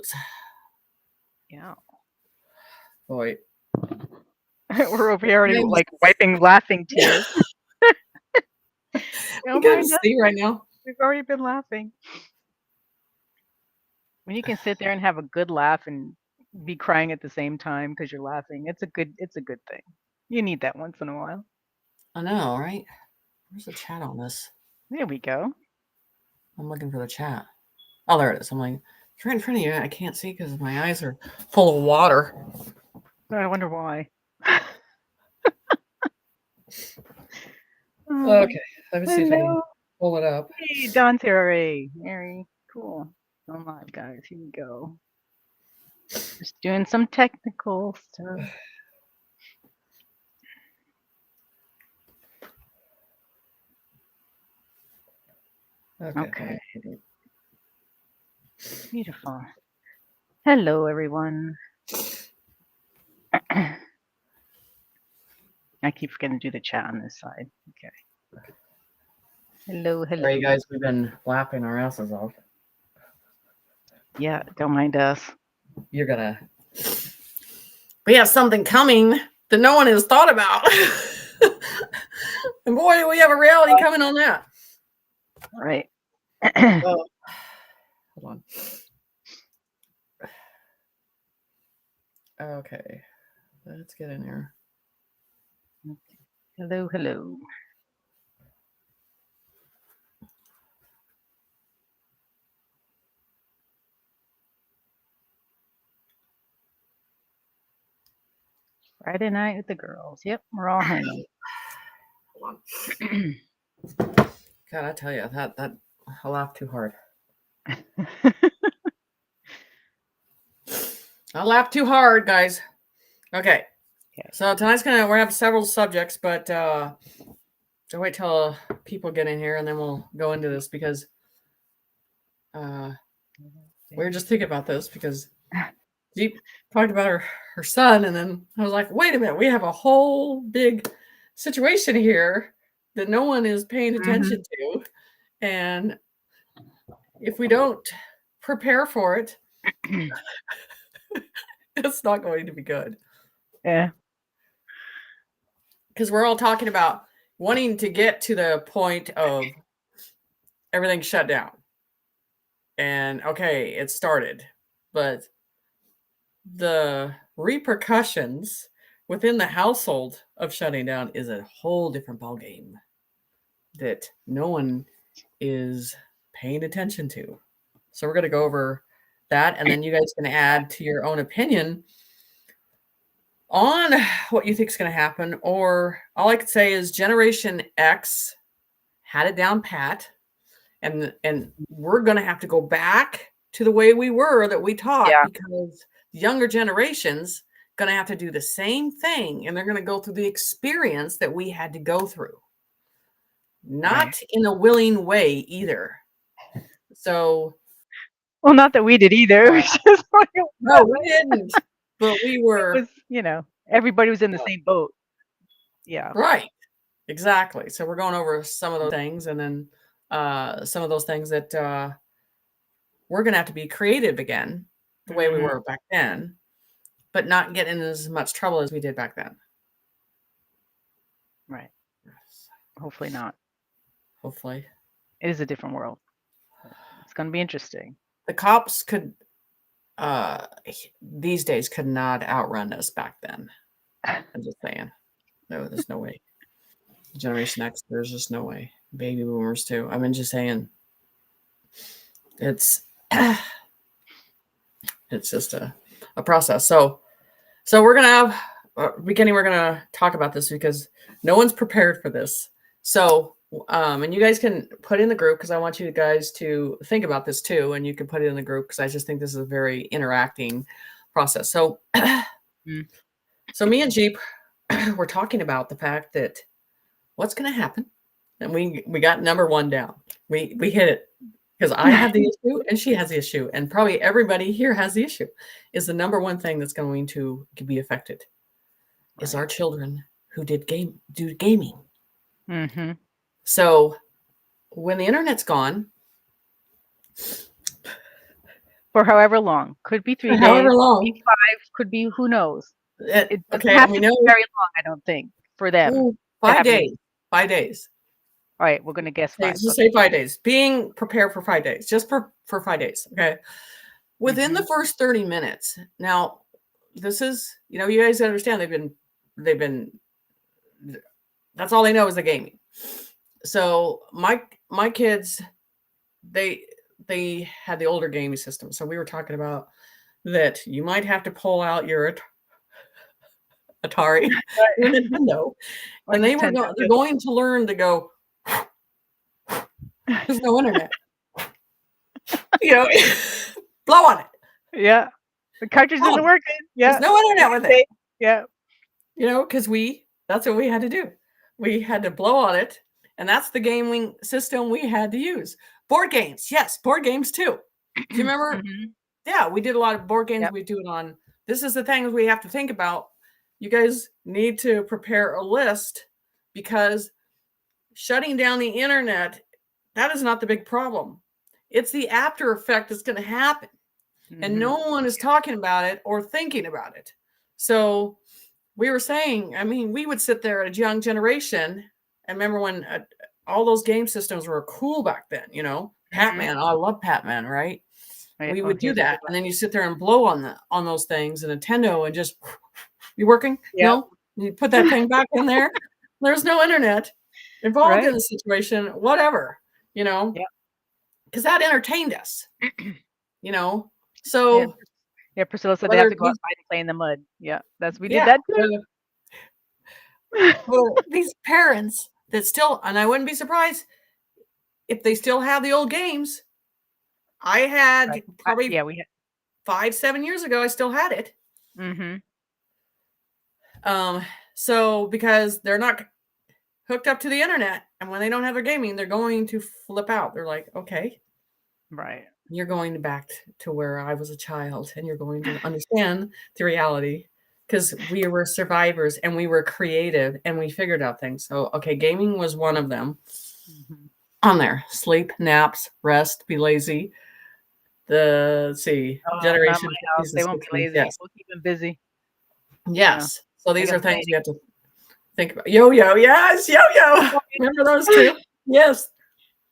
nose. Yeah. Boy. We're over here already like wiping laughing tears. You can see right now. We've already been laughing. When you can sit there and have a good laugh and be crying at the same time because you're laughing, it's a good thing. You need that once in a while. I know, right? Where's the chat on this? There we go. I'm looking for the chat. Oh, there it is. I'm like, it's right in front of you. I can't see because my eyes are full of water. I wonder why. Okay, let me see if I can pull it up. Hey, Dante, Mary, cool. Oh my guys, here we go. Just doing some technical stuff. Okay. Beautiful. Hello, everyone. I keep forgetting to do the chat on this side. Okay. Hello. Sorry, guys. We've been laughing our asses off. Yeah, don't mind us. You're gonna. We have something coming that no one has thought about. And boy, we have a reality coming on that. Right. Hold on. Okay. Let's get in there. Hello. Friday night with the girls. Yep, we're all hanging. God, I tell you, that I laughed too hard. I laughed too hard, guys. Okay. So tonight's we're gonna have several subjects, but I'll wait till people get in here and then we'll go into this because we were just thinking about this because Jeep talked about her son, and then I was like, wait a minute, we have a whole big situation here that no one is paying attention to. And if we don't prepare for it, it's not going to be good. Yeah. Because we're all talking about wanting to get to the point of everything shut down. And okay, it started. But the repercussions within the household of shutting down is a whole different ballgame that no one is paying attention to. So we're going to go over that, and then you guys can add to your own opinion on what you think is going to happen. Or all I could say is Generation X had it down pat, and we're going to have to go back to the way we were that we taught because younger generations going to have to do the same thing, and they're going to go through the experience that we had to go through. Not in a willing way either. So, well, not that we did either. No, we didn't. But we were. It was, everybody was in the same boat. Yeah. Right. Exactly. So we're going over some of those things, and then some of those things that we're going to have to be creative again, the way we were back then, but not get in as much trouble as we did back then. Right. Hopefully not. Hopefully. It is a different world. It's going to be interesting. The cops could, these days, could not outrun us back then. I'm just saying. No, there's no way. Generation X, there's just no way. Baby boomers, too. I mean, just saying. It's just a process. So we're going to have, beginning, we're going to talk about this because no one's prepared for this. So, and you guys can put in the group because I want you guys to think about this too. And you can put it in the group because I just think this is a very interacting process. So, so me and Jeep, we're talking about the fact that what's going to happen. And we got number one down. We hit it because I have the issue and she has the issue. And probably everybody here has the issue is the number one thing that's going to be affected is our children who do gaming. Mm-hmm. So when the internet's gone, For however long. Could be 3 for days, however could long. be 5, could be who knows. It doesn't Okay, and have we to be know very long, I don't think, for them ooh, to 5 have days. needs. 5 days. All right, we're gonna guess Okay, 5. just Okay. say 5 days. Being prepared for 5 days, just for 5 days. Okay. Within the Mhm. first 30 minutes. Now, this is, you guys understand they've been that's all they know is the gaming. So my kids, they they had the older gaming system. So we were talking about that you might have to pull out your Atari, your Right. Nintendo, Or and Nintendo, they're going to learn to go, yep. there's no internet. You know, blow on it. Yeah. The cartridge isn't Boom. working. There's Yeah. no internet with it. Save. Yeah. Because that's what we had to do. We had to blow on it, and that's the gaming system we had to use. Board games, yes, board games too. Do you remember? Mhm. Yeah, we did a lot of board games. Yep. We do it on. This is the things we have to think about. You guys need to prepare a list because shutting down the internet, that is not the big problem. It's the after effect that's going to happen. And Mhm. no one is talking about it or thinking about it. So we were saying, I mean, we would sit there at a young generation. And remember when all those game systems were cool back then, Mhm. Pac-Man. Oh, I love Pac-Man, right? Right. We Oh, would he do was a that. good one. And then you sit there and blow on those things and Nintendo and just, you working? Yep. No? You put that thing back in there. There's no internet involved in Right. the situation, whatever, Yep. because that entertained us, you know. Yeah. So Yeah. Priscilla said they have whether to go these, outside and play in the mud. Yeah. We did yeah, that too. whether these parents that still, and I wouldn't be surprised if they still have the old games. I had Right. probably Yeah. We had. 5, 7 years ago, I still had it. Mhm. Um, so because they're not hooked up to the internet, and when they don't have their gaming, they're going to flip out. They're like, okay, Right. you're going back to where I was a child, and you're going to understand the reality because we were survivors and we were creative and we figured out things. So, okay, gaming was one of them Mhm. on there. Sleep, naps, rest, be lazy. Let's see, Oh, not generation my house. 50s and They won't be 60s. lazy. Yes. We'll keep them busy. Yeah. Yes. So Make these them are play things we have to think about. Yo-yo, yes, yo-yo. Remember those two? Yes.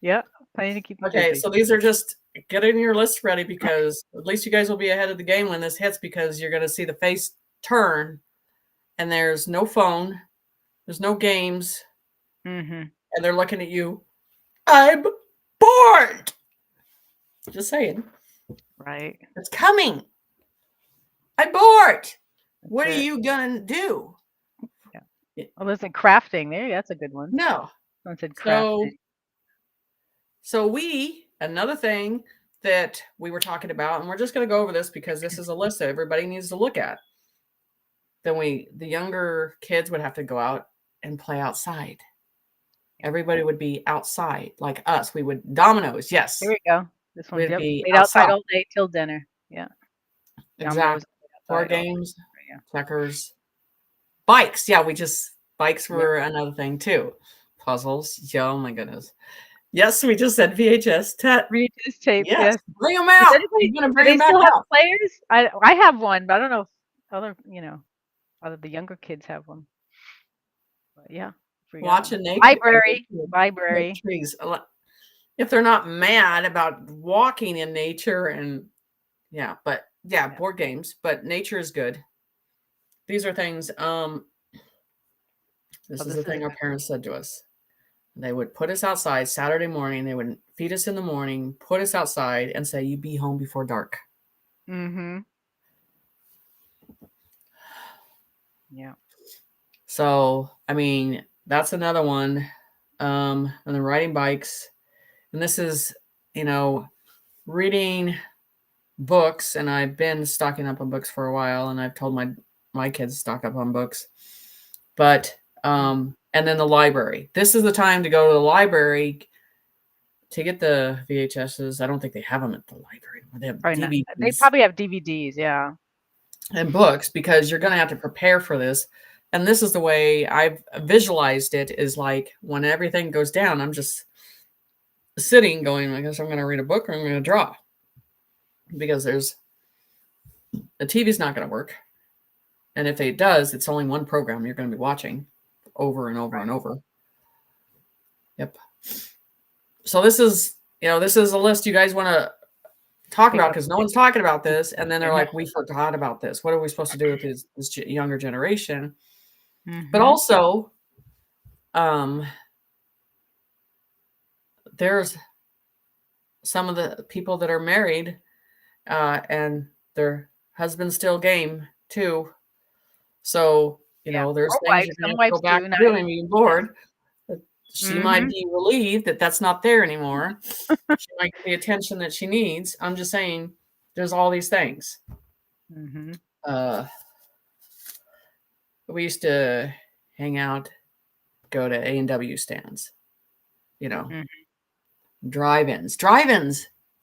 Yeah. Plenty to keep them Okay, busy. so these are just getting your list ready because at least you guys will be ahead of the game when this hits because you're going to see the face turn and there's no phone, there's no games, Mhm. and they're looking at you. I'm bored. Just saying. Right. It's coming. I'm bored. What That's are it. you going to do? Yeah. Oh, listen, crafting. There, that's a good one. No. Someone said So crafting. another thing that we were talking about, and we're just going to go over this because this is a list that everybody needs to look at. Then the younger kids would have to go out and play outside. Everybody would be outside like us. We would dominoes. Yes. Here we go. This one's We'd yep. be Played outside outside. all day till dinner. Yeah. Dominoes Exactly. Board outside all games, day. Yeah. checkers, bikes. Yeah, bikes Yeah. were another thing too. Puzzles. Yeah, oh my goodness. Yes, we just said VHS. Regis tapes. Yes. Yes. Bring them Does out. anybody? I'm going to Do bring they them back still have out. players? I have one, but I don't know if other other the younger kids have one. But yeah, forgot. Watching nature. Library. Like Library. trees. If they're not mad about walking in nature and yeah, but yeah, Yeah. board games, but nature is good. These are things this Oh, is this the is a thing our good parents said to us. They would put us outside Saturday morning, they would feed us in the morning, put us outside and say you be home before dark. one. Mm-hmm. Yeah. So, I mean, that's another one. And then riding bikes. And this is, reading books, and I've been stocking up on books for a while, and I've told my kids to stock up on books. But and then the library. This is the time to go to the library to get the VHSs. I don't think they have them at the library. They have Probably not. They DVDs probably have DVDs. Yeah. and books because you're going to have to prepare for this. And this is the way I've visualized it is like when everything goes down, I'm just sitting going, I guess I'm going to read a book or I'm going to draw. because the TV's not going to work. And if it does, it's only one program you're going to be watching over and over and over. Yep. So this is a list you guys want to talk about, because no one's talking about this. And then they're like, we forgot about this. What are we supposed to do with this younger generation? But also, there's some of the people that are married and their husband's still game too. So, there's things you're going to have to go back to doing, being bored. She might be relieved that that's not there anymore. She might get the attention that she needs. I'm just saying, there's all these things. We used to hang out, go to A&W stands, drive-ins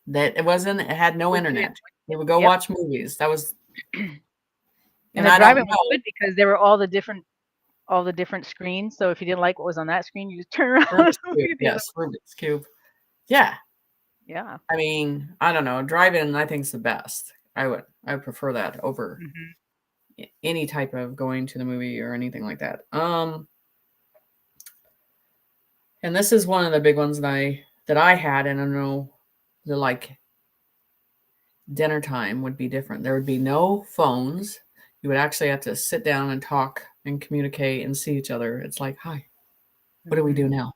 that it had no internet. They would go watch movies. That was, and the drive-in was good because there were all the different screens. So if you didn't like what was on that screen, you just turn around. Rubik's Cube. Yeah. Yeah. I mean, I don't know. Drive-in, I think, is the best. I would prefer that over any type of going to the movie or anything like that. And this is one of the big ones that I had, and I know dinner time would be different. There would be no phones. You would actually have to sit down and talk and communicate and see each other. It's like, hi, what do we do now?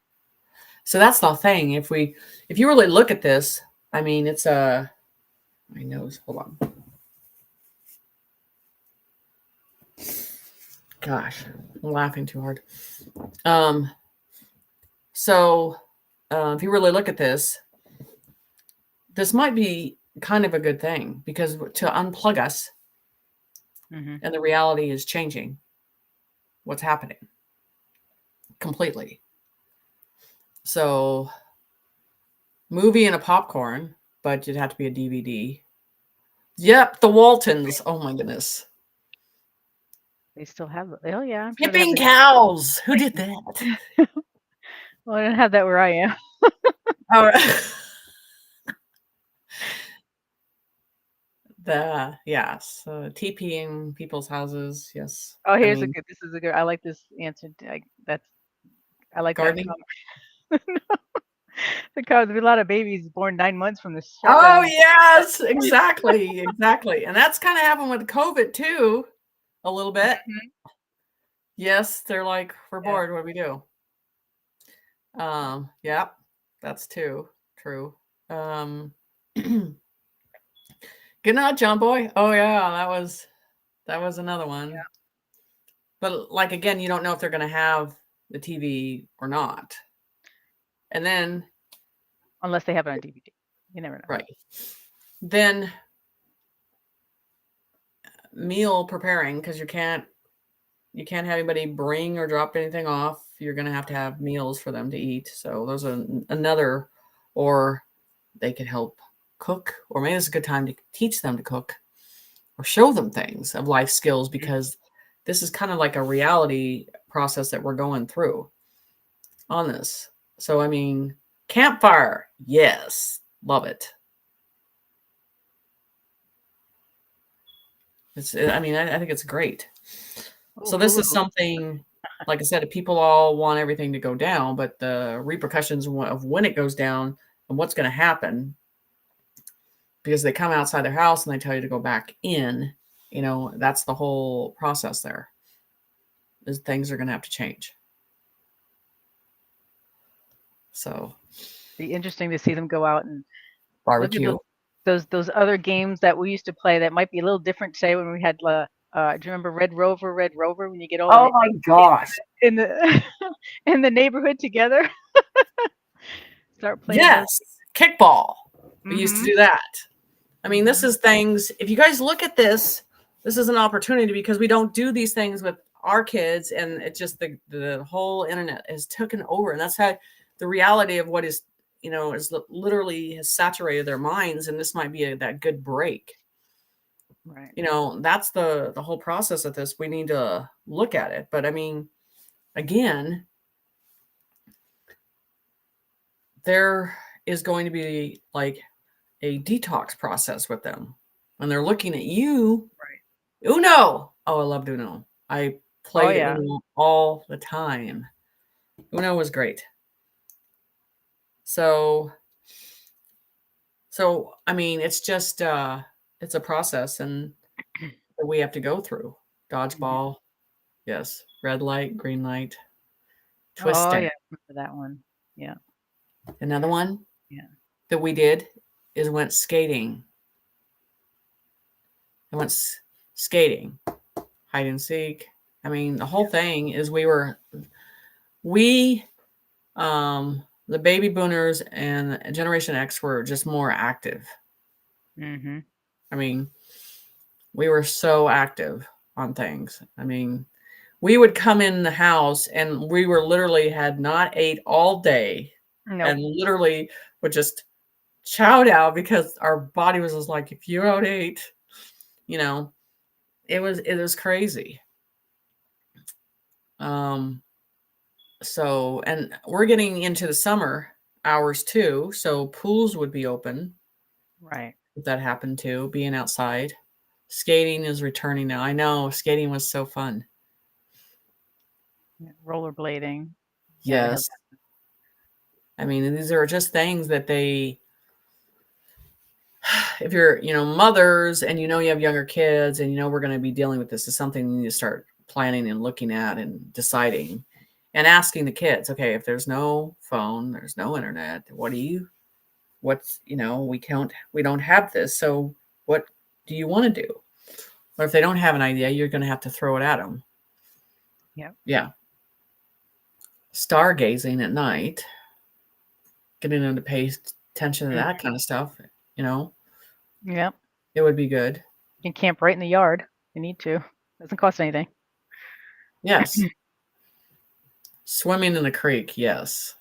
So that's the thing. If you really look at this, I mean, it's my nose. Hold on. Gosh, I'm laughing too hard. So if you really look at this might be kind of a good thing, because to unplug us, and the reality is changing what's happening completely. So movie and a popcorn, but it'd have to be a DVD. Yep, the Waltons. Oh my goodness. They still have. Oh yeah, I'm Tipping cows. Who did that? Well, I didn't have that where I am. All right. Yes, TPing people's houses. Yes. Oh, this is a good. I like this answer. I like gardening. That. Because there's a lot of babies born 9 months from this shutdown. Oh yes, exactly, exactly. And that's kind of happened with COVID too, a little bit. Yes, they're like, we're bored. What do we do? Yeah, that's true. Good night, John Boy. Oh yeah, that was another one. Yeah. But again, you don't know if they're going to have the TV or not. And then, unless they have it on DVD, you never know. Right. Then meal preparing, because you can't have anybody bring or drop anything off. You're going to have meals for them to eat. So there's another, or they could help cook, or maybe it's a good time to teach them to cook or show them things of life skills, because this is kind of like a reality process that we're going through on this. So, I mean, campfire. Yes. Love it. I think it's great. So this is something, like I said, people all want everything to go down, but the repercussions of when it goes down and what's going to happen, because they come outside their house and they tell you to go back in, that's the whole process there. Is things are going to have to change. So be interesting to see them go out and barbecue. Those other games that we used to play that might be a little different. Say when we had do you remember Red Rover when you get all my gosh in the in the neighborhood together? Start playing. Yes, kickball. We used to do that. I mean, this is things, if you guys look at this is an opportunity, because we don't do these things with our kids, and it's just the whole internet has taken over, and that's how the reality of what is is literally has saturated their minds, and this might be that good break. Right. That's the whole process of this. We need to look at it. But I mean, again, there is going to be a detox process with them. And they're looking at you. Right. Uno. Oh, I loved Uno. I Oh played yeah. Uno all the time. Uno was great. So I mean, it's just it's a process and that we have to go through. Mhm. Dodgeball, yes. Red light, green light, Oh twisting. yeah, remember that one. Yeah. Another one Yeah. that we did is went skating. I went skating, hide and seek. I mean, the whole thing is we the baby boomers and Generation X were just more active. Mhm. I mean, we were so active on things. I mean, we would come in the house and we were literally had not ate all day Nope. and literally would just chow down because our body was just like, if you don't eat, you know, it was crazy. Um, so and we're getting into the summer hours too, so pools would be open Right. if that happened too, being outside. Skating is returning now. I know skating was so fun. Yeah. Rollerblading. Yeah, they have Yes. I mean, these are just things that they if you're, mothers and you have younger kids and we're going to be dealing with this is something you need to start planning and looking at and deciding and asking the kids, okay, if there's no phone, there's no internet, we don't have this. So what do you want to do? Or if they don't have an idea, you're going to have to throw it at them. Yep. Yeah. Stargazing at night, getting them to pay attention to Mhm. that kind of stuff, Yep. it would be good. You can camp right in the yard. You need to. Doesn't cost anything. Yes. Swimming in the creek, yes.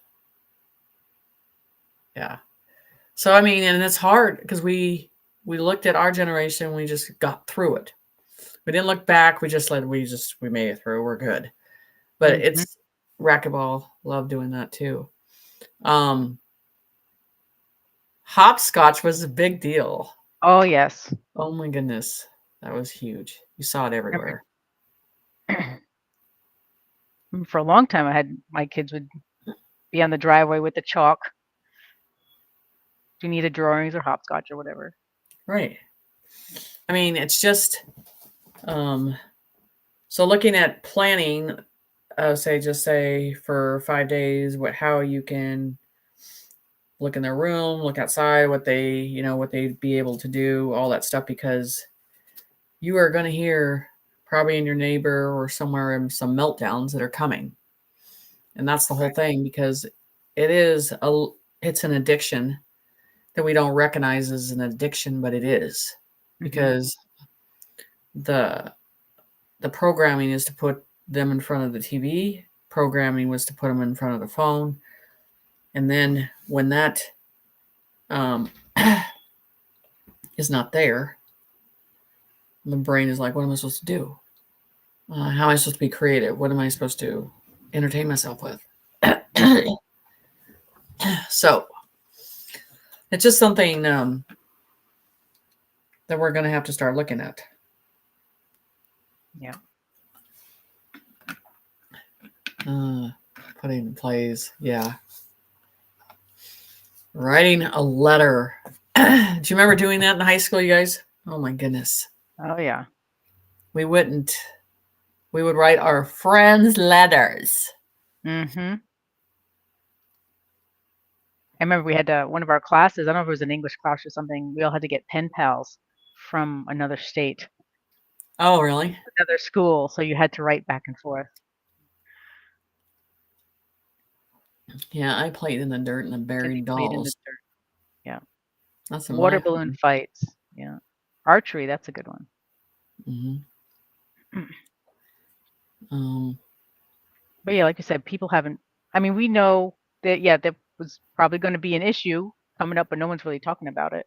Yeah. So I mean, and it's hard because we looked at our generation, we just got through it. We didn't look back. We made it through. We're good. But Mhm. it's racquetball. Love doing that too. Um, hopscotch was a big deal. Oh yes. Oh my goodness, that was huge. You saw it everywhere. For a long time, I had my kids would be on the driveway with the chalk. Do you need a drawings or hopscotch or whatever? Right. I mean, it's just um, so looking at planning. Say for 5 days, how you can look in their room, look outside, what they'd be able to do, all that stuff, because you are going to hear probably in your neighbor or somewhere some meltdowns that are coming. And that's the whole Right. thing because it's an addiction that we don't recognize as an addiction, but it is Mhm. because the the programming is to put them in front of the TV. Programming was to put them in front of the phone. And then when that um, is not there, the brain is like, what am I supposed to do? How am I supposed to be creative? What am I supposed to entertain myself with? So it's just something that we're going to have to start looking at. Yeah. Putting in plays. Yeah. Writing a letter. Do you remember doing that in high school, you guys? Oh my goodness. Oh yeah. We wouldn't. We would write our friends letters. Mhm. I remember we had one of our classes. I don't know if it was an English class or something. We all had to get pen pals from another state, Oh, really? another school. So you had to write back and forth. Yeah, I played in the dirt and the And they buried played in the dolls. dirt. Yeah. That's in Water my balloon fights. Yeah. Archery. That's a good one. hmm um, But yeah, like you said, people haven't. I mean, we know that. Yeah, that was probably going to be an issue coming up, but no one's really talking about it.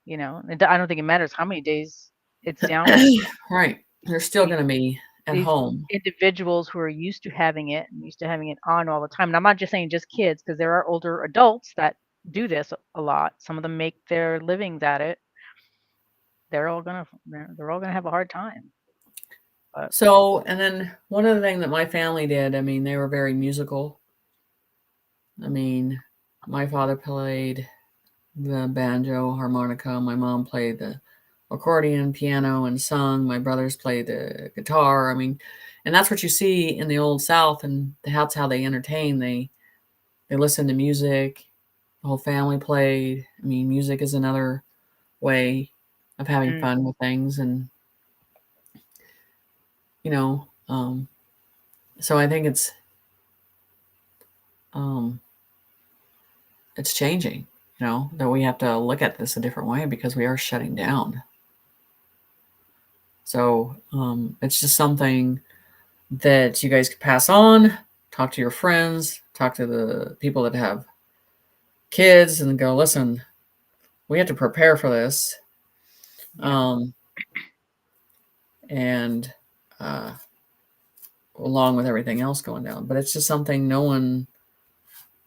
I don't think it matters how many days it's down for. right. They're still These going to be at these home. individuals who are used to having it and used to having it on all the time. And I'm not just saying just kids, because there are older adults that do this a lot. Some of them make their livings at it. They're all gonna have a hard time. But So, and then one other thing that my family did, I mean, they were very musical. I mean, my father played the banjo, harmonica. My mom played the accordion, piano, and sung. My brothers played the guitar. I mean, and that's what you see in the old South, and that's how they entertain. They listen to music. The whole family played. I mean, music is another way of having fun with things, and you know, so I think um, it's changing. You know, that we have to look at this a different way because we are shutting down. So it's just something that you guys could pass on, talk to your friends, talk to the people that have kids, and go, listen, we have to prepare for this. And along with everything else going down. But it's just something no one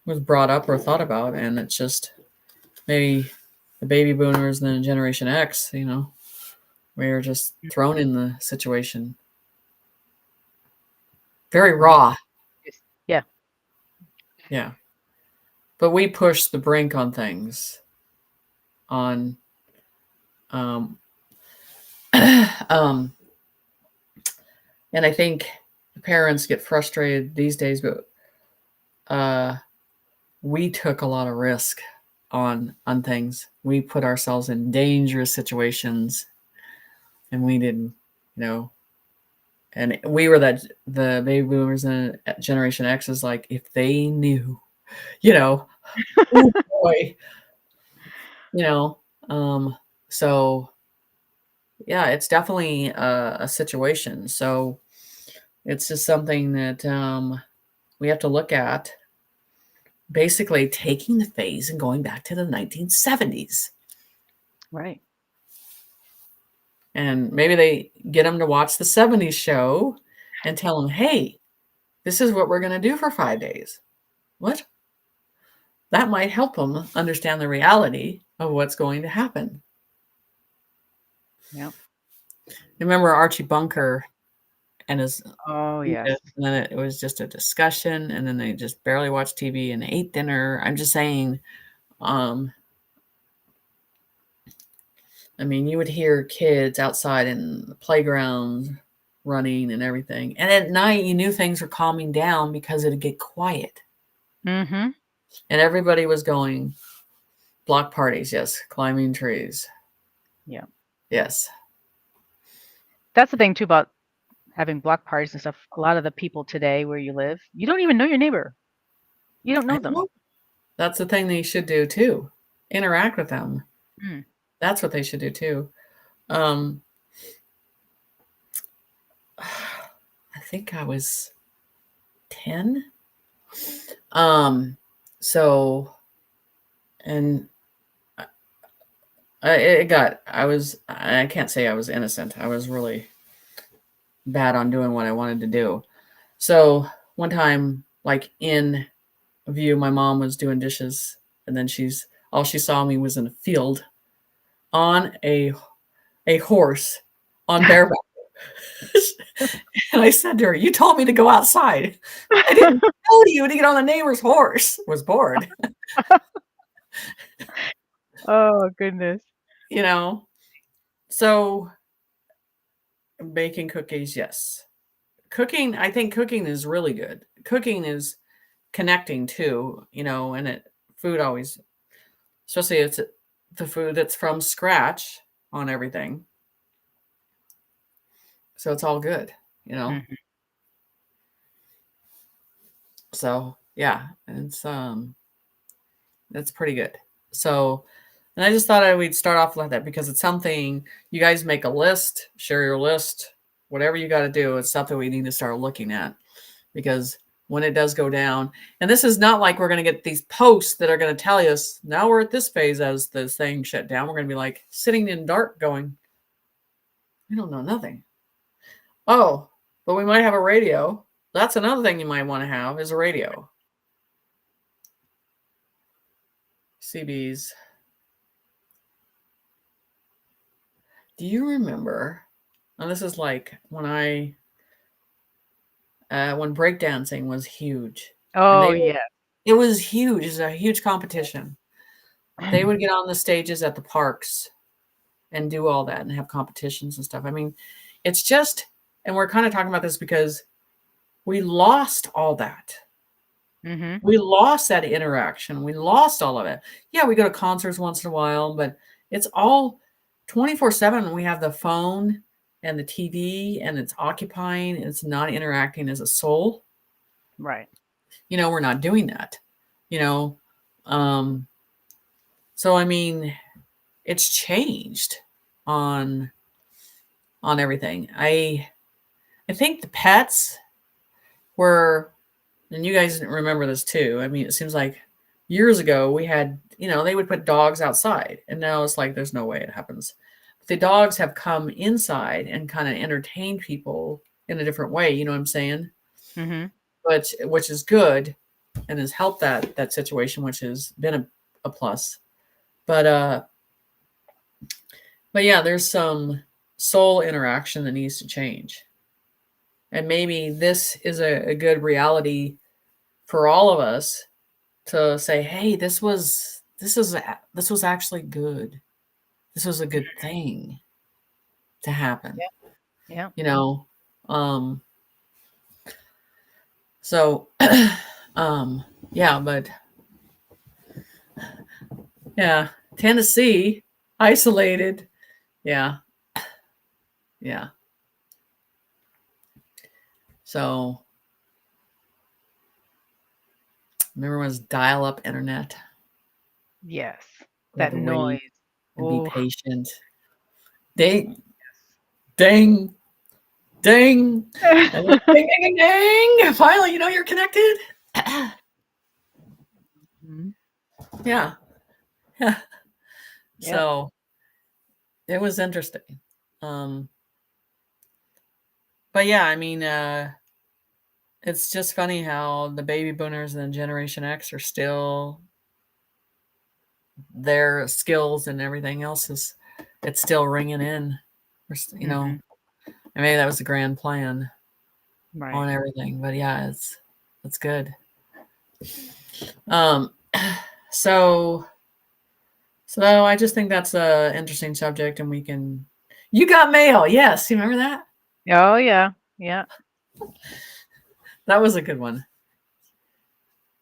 was brought up or thought about. And it's just maybe the baby boomers and then Generation X, you know, we're just thrown in the situation. Very raw. Yeah. Yeah. But we push the brink on things. On and I think parents get frustrated these days, but we took a lot of risk on things. We put ourselves in dangerous situations, and we didn't, you know. And we were the baby boomers and Generation X is like, if they knew, you know, oh boy, you know. So yeah, it's definitely a situation. So it's just something that we have to look at. Basically, taking the phase and going back to the 1970s. Right. And maybe they get them to watch the 70s show and tell them, hey, this is what we're going to do for 5 days. What? That might help them understand the reality of what's going to happen. Yeah. Remember Archie Bunker and his Oh, yes. and then it was just a discussion, and then they just barely watched TV and ate dinner. I'm just saying, I mean, you would hear kids outside in the playground running and everything. And at night, you knew things were calming down because it'd get quiet. Mm-hmm. And everybody was going block parties, yes, climbing trees. Yeah. Yes. That's the thing too about having block parties and stuff. A lot of the people today where you live, you don't even know your neighbor. You don't I know them. know. That's the thing they should do too. Interact with them. Mm. That's what they should do too. I think I was 10. So, and I can't say I was innocent. I was really bad on doing what I wanted to do. So one time, like in view, my mom was doing dishes, and then all she saw me was in a field on a horse on bareback. And I said to her, "You told me to go outside. I didn't tell you to get on the neighbor's horse." Was bored, Oh, goodness. you know. So baking cookies, yes. Cooking, I think cooking is really good. Cooking is connecting too, you know, and food always, especially it's the food that's from scratch on everything. So it's all good, you know. Mm-hmm. So yeah, it's pretty good. So, and I just thought we'd start off like that because it's something you guys make a list, share your list, whatever you got to do. It's something we need to start looking at because when it does go down, and this is not like we're going to get these posts that are going to tell us now we're at this phase as this thing shut down. We're going to be like sitting in dark going, we don't know nothing. Oh, but we might have a radio. That's another thing you might want to have is a radio. CBs. Do you remember? And this is like when breakdancing was huge. And Oh yeah. it was huge. It was a huge competition. They would get on the stages at the parks and do all that and have competitions and stuff. I mean, it's just, and we're kind of talking about this because we lost all that. Mm-hmm. We lost that interaction. We lost all of it. Yeah, we go to concerts once in a while, but it's all 24/7. We have the phone and the TV, and it's occupying, and it's not interacting as a soul. Right. We're not doing that. You know, um, so I mean, it's changed on everything. I think the pets were, and you guys remember this too. I mean, it seems like years ago we had, they would put dogs outside, and now it's like there's no way it happens. But the dogs have come inside and kind of entertained people in a different way. You know what I'm saying? Mm-hmm. But which is good, and has helped that situation, which has been a plus. But yeah, there's some soul interaction that needs to change. And maybe this is a good reality for all of us to say, hey, this was actually good. This was a good thing to happen. Yeah. So yeah, but yeah, Tennessee, isolated. Yeah. So remember when it was dial-up internet? Yes. We had That to wait noise. and be Oh. patient. Ding, ding, ding, and then ding, ding, ding, ding. Finally, you're connected. Mhm. Yeah. Yep. So it was interesting. But yeah, I mean, it's just funny how the baby boomers and Generation X are still, their skills and everything else it's still ringing in. Mm-hmm. And maybe that was the grand plan Right. on everything. But yeah, it's good. Um, so I just think that's a interesting subject, and you got mail. Yes. You remember that? Oh yeah. Yeah. That was a good one.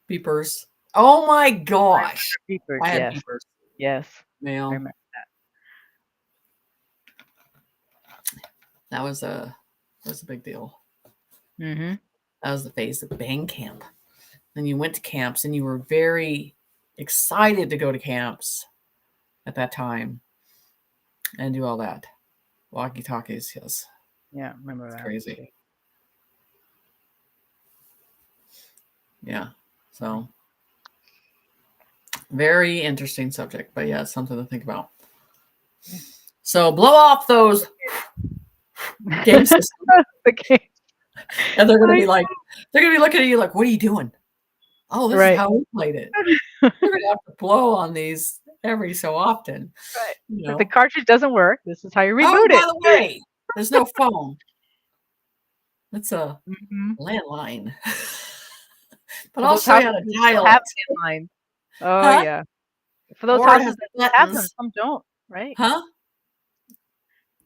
Beepers. Oh my gosh. Beepers. I had Yes. beepers. Yes. I Mail. remember. That was a big deal. Mm-hmm. That was the phase of bang camp. Then you went to camps, and you were very excited to go to camps at that time and do all that. Walkie talkies, yes. Yeah, remember that. Crazy. Too. Yeah. So very interesting subject, but yeah, it's something to think about. Yeah. So blow off those game systems. Okay. And they're gonna be looking at you like, what are you doing? Oh, this is Right. how we played it. You're gonna have to blow on these every so often. Right. If the cartridge doesn't work, this is how you Oh, reboot by it. the way, there's no phone. It's a Mm-hmm. landline. But For I'll those show you houses how to that still dial have it. landlines. Oh Huh? yeah. For those Or it houses has that still have them, buttons. some don't. Right. Huh?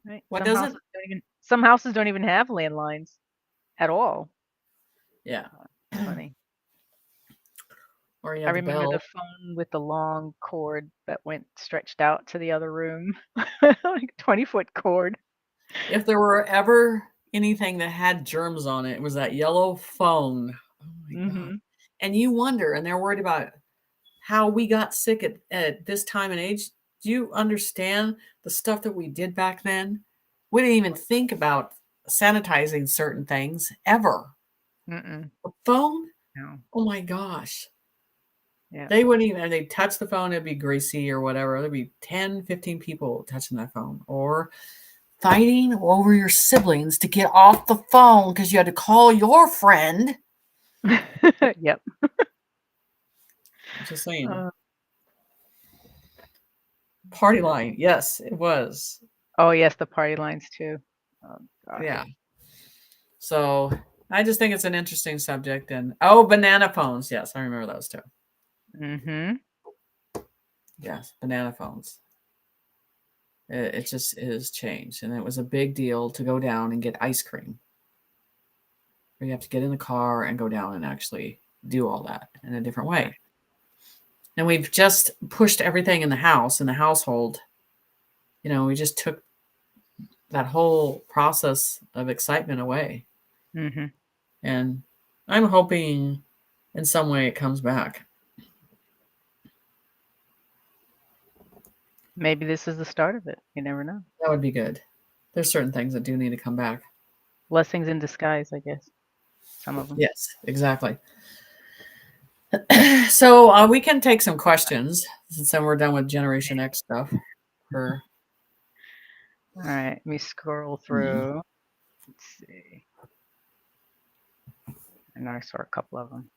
Right. What does it? Some houses don't even have landlines at all. Yeah. Funny. Or you I have the remember bell. the phone with the long cord that went stretched out to the other room, like 20-foot cord. If there were ever anything that had germs on it, it was that yellow phone. Oh my God. Mm-hmm. And you wonder, and they're worried about how we got sick at this time and age. Do you understand the stuff that we did back then? We didn't even think about sanitizing certain things ever. Mm-mm. The phone? No. Oh my gosh. Yeah. They wouldn't even, they'd touch the phone, it'd be greasy or whatever. There'd be 10, 15 people touching that phone, or fighting over your siblings to get off the phone because you had to call your friend. Yep. Just saying. Uh, Party line. Yes, it was. Oh yes, the party lines too. Oh gosh. Yeah. So I just think it's an interesting subject. And oh, banana phones. Yes, I remember those too. Mm-hmm. Yes, banana phones. It just is changed. And it was a big deal to go down and get ice cream. Where you have to get in the car and go down and actually do all that in a different way. And we've just pushed everything in the house, in the household. We just took that whole process of excitement away. Mm-hmm. And I'm hoping in some way it comes back. Maybe this is the start of it. You never know. That would be good. There's certain things that do need to come back. Blessings in disguise, I guess. Some of them. Yes, exactly. So we can take some questions since then we're done with Generation X stuff. For All right, let me scroll through. Let's see. And I saw a couple of them.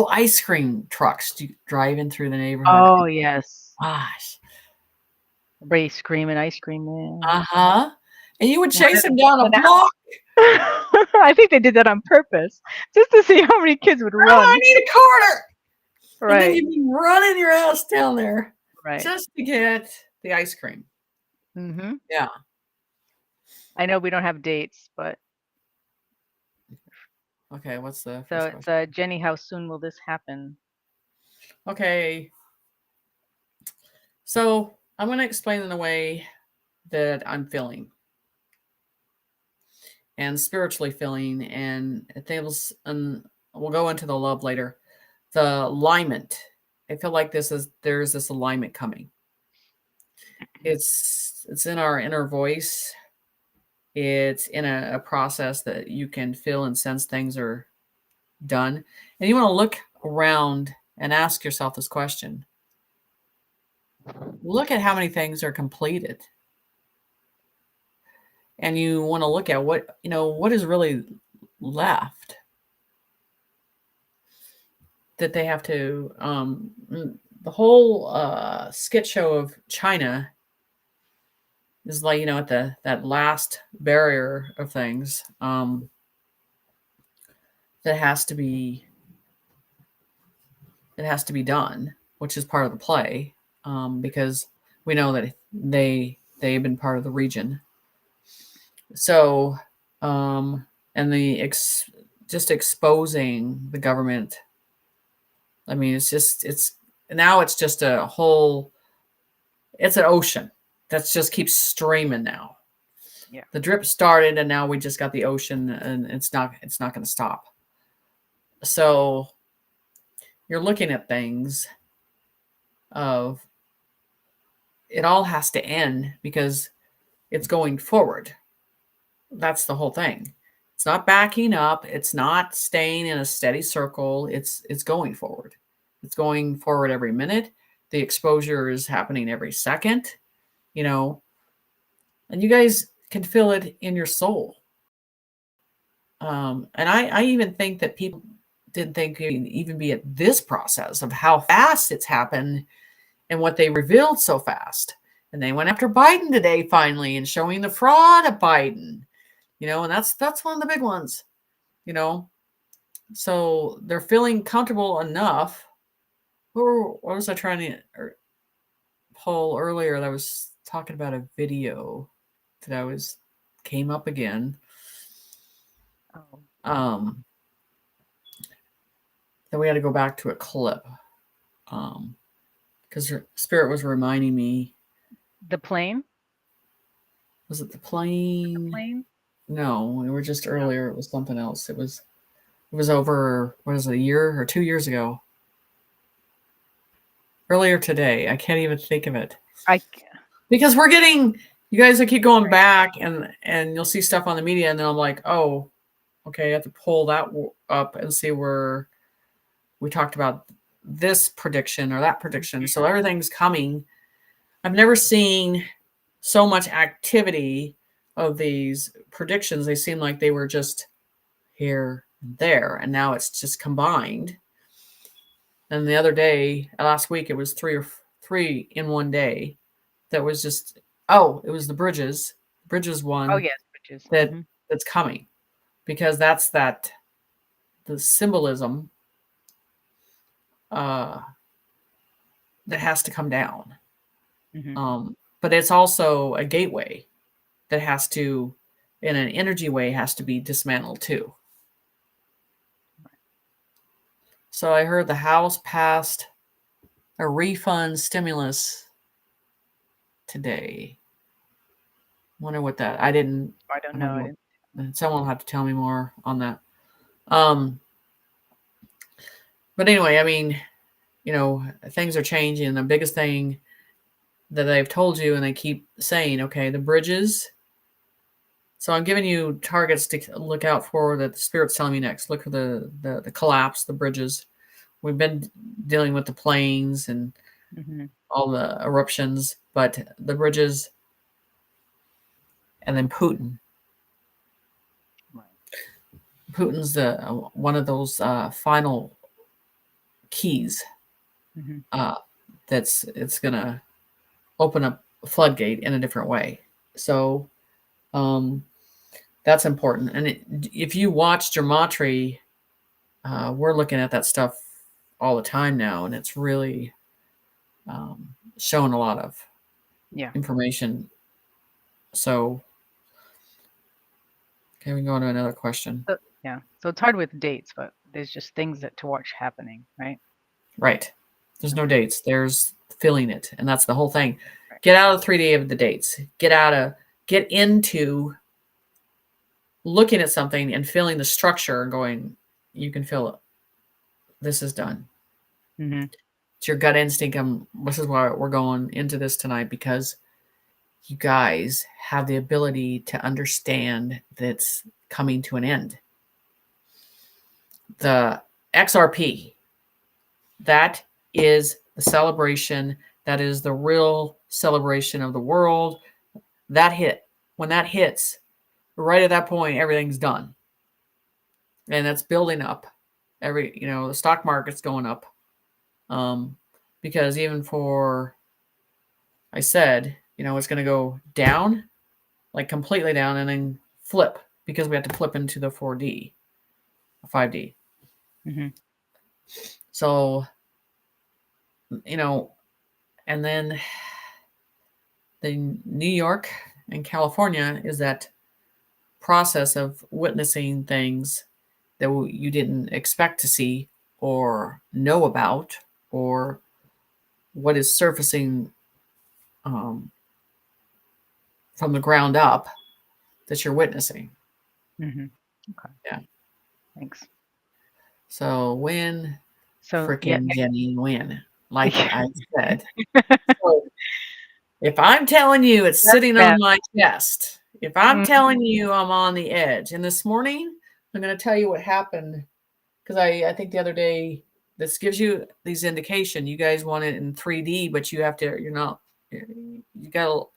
Ice cream trucks driving through the neighborhood. Oh yes. Gosh. Everybody screaming ice cream man. Uh-huh. And you would chase him down a block. I think they did that on purpose, just to see how many kids would run. I need a quarter. Right. And then you'd be running your ass down there. Right. Just to get the ice cream. Mm-hmm. Yeah. I know we don't have dates, but. Okay, what's the first So question? it's Jenny, how soon will this happen? Okay. So I'm going to explain in a way that I'm feeling. And spiritually feeling, and things, and we'll go into the love later. The alignment. I feel like there's this alignment coming. It's in our inner voice. It's in a process that you can feel and sense things are done. And you want to look around and ask yourself this question. Look at how many things are completed. And you want to look at what is really left that they have to, the whole skit show of China is like, at that last barrier of things, that has to be done, which is part of the play, because we know that they've been part of the region. So, and just exposing the government. I mean, it's just a whole. It's an ocean that just keeps streaming now. Yeah. The drip started, and now we just got the ocean, and it's not going to stop. So you're looking at things of it all has to end because it's going forward. That's the whole thing. It's not backing up. It's not staying in a steady circle. It's going forward. It's going forward every minute. The exposure is happening every second, and you guys can feel it in your soul. And I even think that people didn't think it would even be at this process of how fast it's happened and what they revealed so fast. And they went after Biden today finally and showing the fraud of Biden, and that's one of the big ones, So they're feeling comfortable enough. What was I trying to pull earlier? That was talking about a video that came up again. Oh. Then we had to go back to a clip. Because Spirit was reminding me. The plane? Was it the plane? The plane? No, we were just earlier. It was something else. It was over, what is it, a year or 2 years ago? Earlier today. I can't even think of it. Because you guys keep going back and you'll see stuff on the media and then I'm like, oh, okay, I have to pull that up and see where we talked about this prediction or that prediction. So everything's coming. I've never seen so much activity of these predictions. They seem like they were just here and there, and now it's just combined. And the other day, last week, it was three in one day. that was just, oh, it was the bridges. Bridges Oh one yes, bridges. that's coming, because that's the symbolism that has to come down. But it's also a gateway that has to, in an energy way, has to be dismantled too. So I heard the House passed a refund stimulus today. Wonder what that, I don't know. Someone will have to tell me more on that. But anyway, I mean, things are changing. The biggest thing that they've told you, and they keep saying, okay, the bridges. So I'm giving you targets to look out for, that the Spirit's telling me next. Look for the collapse, the bridges. We've been dealing with the planes and all the eruptions, but the bridges, and then Putin. Putin's one of those final keys. It's gonna open up a floodgate in a different way. So that's important. And if you watch gematria, we're looking at that stuff all the time now, and it's really showing a lot of information. So, okay, we can go on to another question. So it's hard with dates, but there's just things to watch happening, right? Right. There's no dates. There's feeling it, and that's the whole thing. Right. Get out of 3D of the dates. Get into looking at something and feeling the structure and going, you can feel it. This is done. It's your gut instinct. This is why we're going into this tonight, because you guys have the ability to understand that's coming to an end. The XRP, that is the celebration. That is the real celebration of the world. When that hits, right at that point, everything's done. And that's building up. The stock market's going up. Because even I said, it's going to go down, like completely down, and then flip, because we have to flip into the 4D, 5D. So, and then the New York and California is that process of witnessing things that you didn't expect to see or know about, or what is surfacing from the ground up that you're witnessing. Okay. Yeah. Thanks. So freaking Jenny, win. Like I said. So if I'm telling you it's sitting on my chest, if I'm telling you I'm on the edge, and this morning I'm going to tell you what happened, because I think the other day, this gives you these indication. You guys want it in 3D, but you got to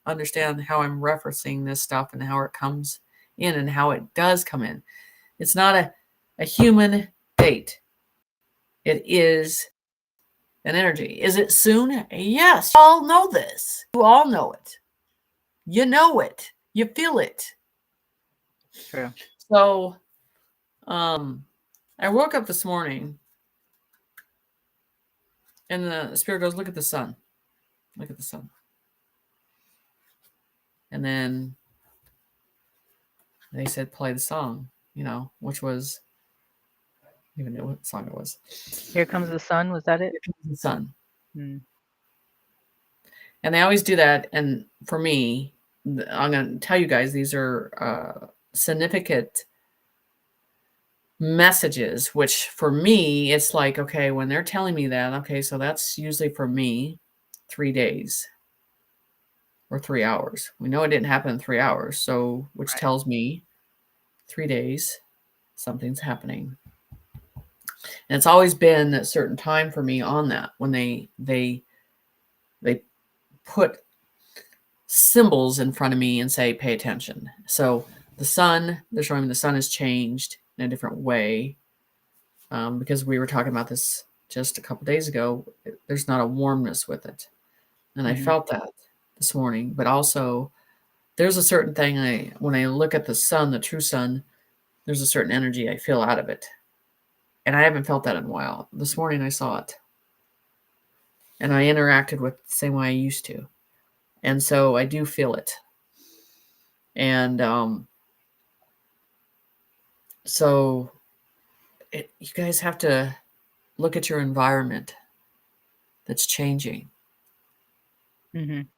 understand how I'm referencing this stuff and how it comes in and how it does come in. It's not a human date. It is an energy. Is it soon? Yes. You all know this. You all know it. You know it. You feel it. True. So, I woke up this morning, and the Spirit goes, look at the sun. Look at the sun. And then they said, play the song, which was, I don't even know what song it was. Here Comes the Sun. Was that it? Here Comes the Sun. And they always do that. And for me, I'm going to tell you guys, these are significant messages, which for me, it's like, okay, when they're telling me that, okay, so that's usually for me 3 days or 3 hours. We know it didn't happen in 3 hours, so which tells me 3 days, something's happening. And it's always been a certain time for me on that, when they put symbols in front of me and say, pay attention. So the sun, they're showing me the sun has changed in a different way, because we were talking about this just a couple days ago. There's not a warmness with it. And I felt that this morning, but also there's a certain thing when I look at the sun, the true sun, there's a certain energy I feel out of it. And I haven't felt that in a while. This morning I saw it. And I interacted with it the same way I used to. And so I do feel it. And so you guys have to look at your environment that's changing. And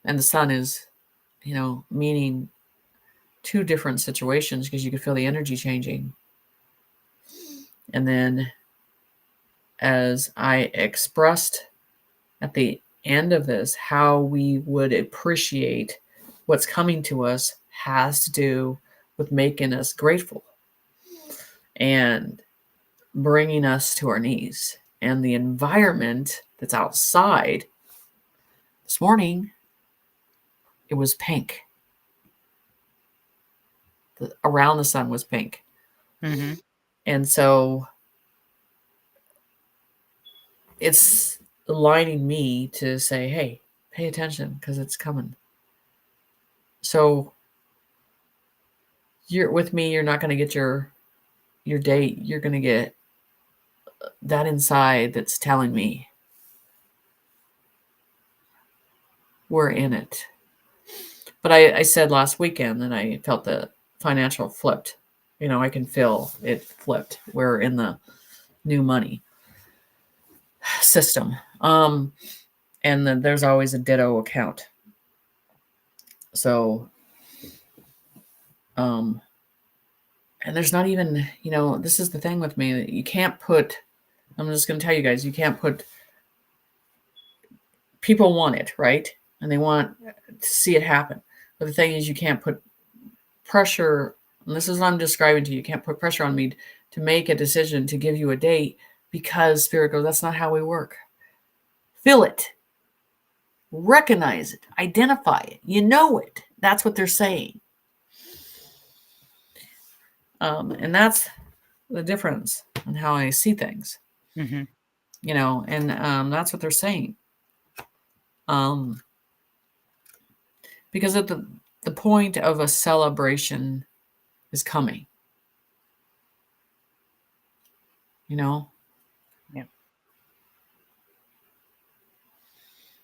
the sun is, meaning two different situations because you can feel the energy changing. And then as I expressed at the end of this, how we would appreciate what's coming to us has to do with making us grateful and bringing us to our knees. And the environment that's outside, this morning, it was pink. Around the sun was pink. And so it's aligning me to say, hey, pay attention because it's coming. So you're with me, you're not going to get your date. You're going to get that inside that's telling me we're in it. But I said last weekend that I felt the financial flipped. I can feel it flipped. We're in the new money system. And then there's always a ditto account. So, and there's not even, this is the thing with me that you can't put, I'm just going to tell you guys, you can't put, people want it, right? And they want to see it happen. But the thing is, you can't put pressure, and this is what I'm describing to you, you can't put pressure on me to make a decision to give you a date because Spirit goes, that's not how we work. Feel it. Recognize it. Identify it. You know it. That's what they're saying. And that's the difference in how I see things. And that's what they're saying. Because at the point of a celebration is coming. Yeah.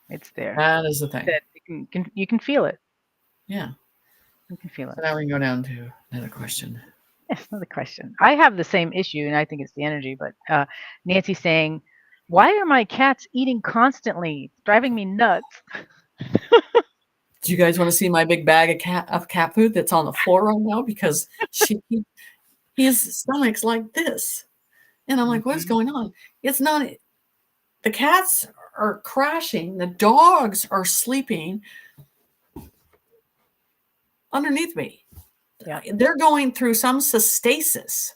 It's there. That is the thing. You can feel it. Yeah. You can feel it. So now we can go down to another question. Yes, another question. I have the same issue, and I think it's the energy, but Nancy's saying, why are my cats eating constantly? It's driving me nuts. Do you guys want to see my big bag of cat food that's on the floor right now? Because his stomach's like this. And I'm like, what's going on? It's not, the cats are crashing. The dogs are sleeping underneath me. Yeah. They're going through some stasis.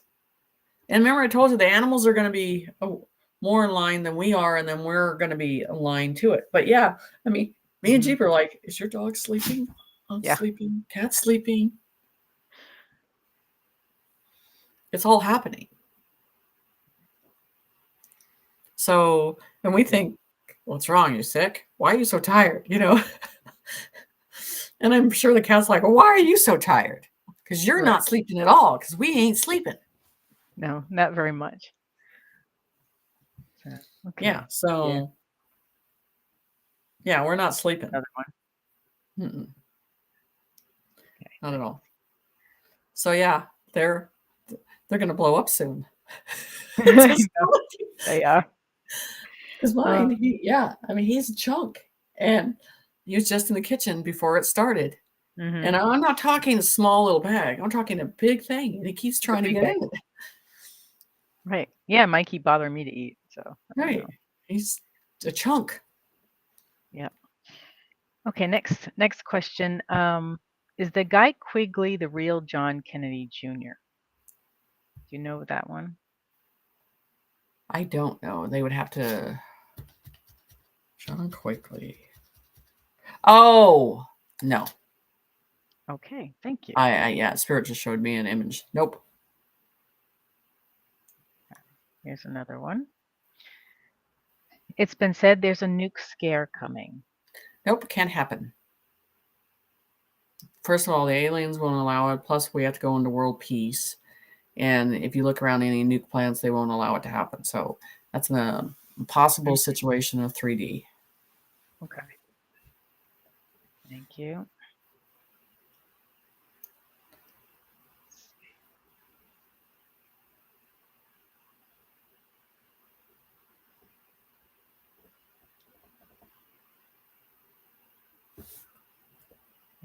And remember, I told you the animals are going to be more in line than we are, and then we're going to be aligned to it. But yeah, I mean, me and Jeep are like, is your dog sleeping? I'm sleeping. Cat's sleeping. It's all happening. So, and we think, what's wrong? You sick? Why are you so tired? And I'm sure the cat's like, well, why are you so tired? Because you're not sleeping at all, because we ain't sleeping. No, not very much. Okay. Yeah, so yeah, we're not sleeping. Another one. Okay. Not at all. So yeah, they're going to blow up soon. They are. Because mine, he's a chunk, and he was just in the kitchen before it started. And I'm not talking a small little bag. I'm talking a big thing, and he keeps trying to get in it. Right. Yeah, it might keep bothering me to eat. So right, he's a chunk. Yeah. Okay. Next question. Is the guy Quigley the real John Kennedy Jr.? Do you know that one? I don't know. They would have to. John Quigley. Oh no. Okay, thank you. Yeah, Spirit just showed me an image. Nope. Here's another one. It's been said there's a nuke scare coming. Nope, can't happen. First of all, the aliens won't allow it. Plus, we have to go into world peace. And if you look around any nuke plants, they won't allow it to happen. So that's an impossible situation of 3D. Okay. Thank you.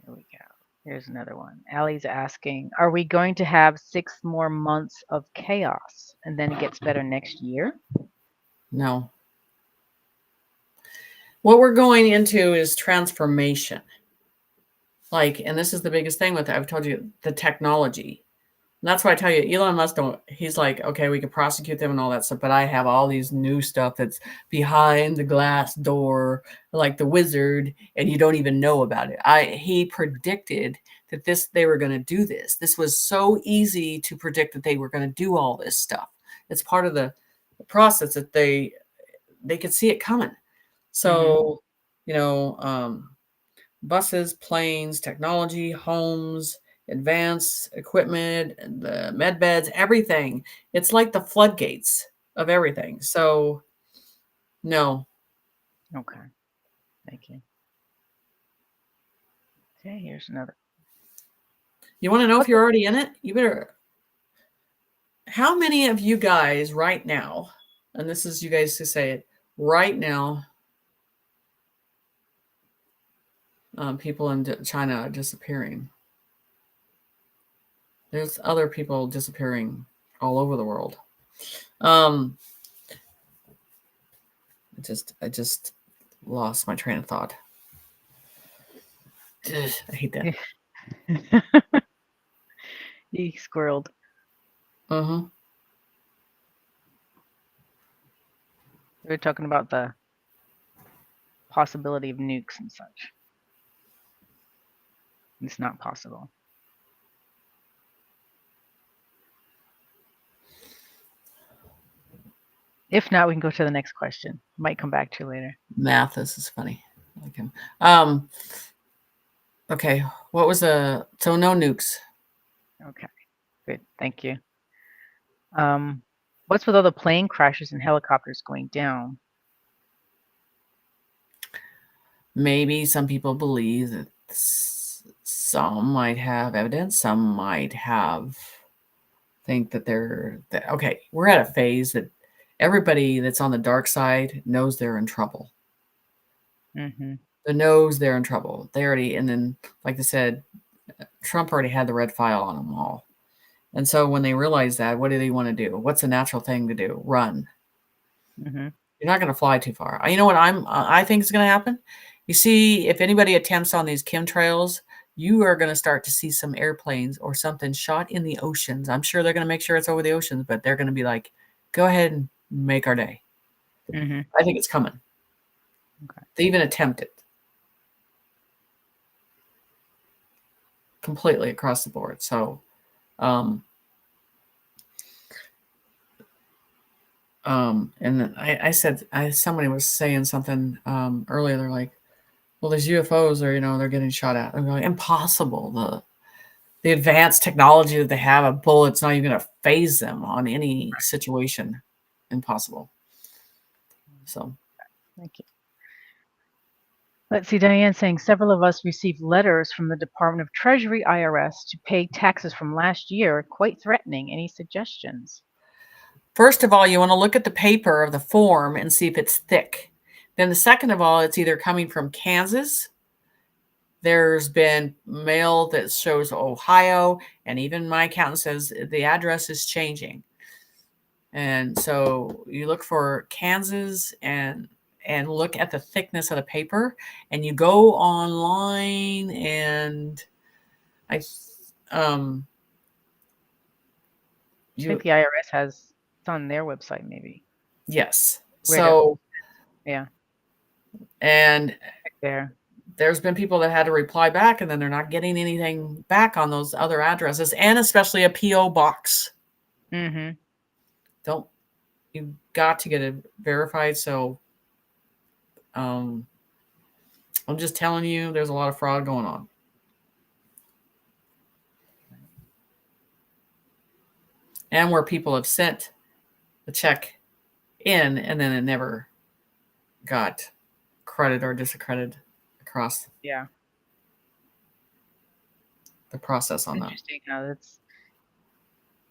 Here we go. Here's another one. Allie's asking, are we going to have 6 more months of chaos and then it gets better next year? No. What we're going into is transformation. Like, and this is the biggest thing with it. I've told you, the technology. And that's why I tell you, Elon Musk he's like, okay, we can prosecute them and all that stuff, but I have all these new stuff that's behind the glass door, like the wizard, and you don't even know about it. He predicted that they were going to do this. This was so easy to predict that they were going to do all this stuff. It's part of the process that they could see it coming. So, buses, planes, technology, homes, advanced equipment, the med beds, everything. It's like the floodgates of everything. So, no. Okay. Thank you. Okay, here's another. You want to know if you're already in it? You better. How many of you guys right now, and this is you guys to say it, right now, people in China are disappearing. There's other people disappearing all over the world. I just lost my train of thought. Ugh, I hate that. You squirreled. Uh-huh. We were talking about the possibility of nukes and such. It's not possible. If not, we can go to the next question. Might come back to later. Math, this is funny. I like him. Okay, what was so no nukes. Okay, good. Thank you. What's with all the plane crashes and helicopters going down? Maybe some people believe that some might have evidence, some might think that okay, we're at a phase that everybody that's on the dark side knows they're in trouble. Mm-hmm. They knows they're in trouble. And then, like I said, Trump already had the red file on them all. And so when they realize that, what do they want to do? What's a natural thing to do? Run. Mm-hmm. You're not going to fly too far. You know what I think is going to happen? You see, if anybody attempts on these chemtrails, you are going to start to see some airplanes or something shot in the oceans. I'm sure they're going to make sure it's over the oceans, but they're going to be like, go ahead and make our day. Mm-hmm. I think it's coming. Okay. They even attempt it. Completely across the board. So, and then I said, somebody was saying something earlier. They're like, well, these UFOs are, they're getting shot at. I'm going, impossible. The advanced technology that they have, a bullet's not even going to phase them on any situation. Impossible. So, thank you. Let's see, Diane saying several of us received letters from the Department of Treasury IRS to pay taxes from last year. Quite threatening. Any suggestions? first of all, you want to look at the paper of the form and see if it's thick. Then the second of all, it's either coming from Kansas. There's been mail that shows Ohio, and even my accountant says the address is changing. And so you look for Kansas and look at the thickness of the paper, and you go online and I think the IRS has it's on their website maybe. Yes. So yeah. And there's been people that had to reply back, and then they're not getting anything back on those other addresses, and especially a PO box. Mm-hmm. You've got to get it verified. So, I'm just telling you, there's a lot of fraud going on. And where people have sent the check in and then it never got credit or disaccredited across Yeah. the process on that. Interesting how that's.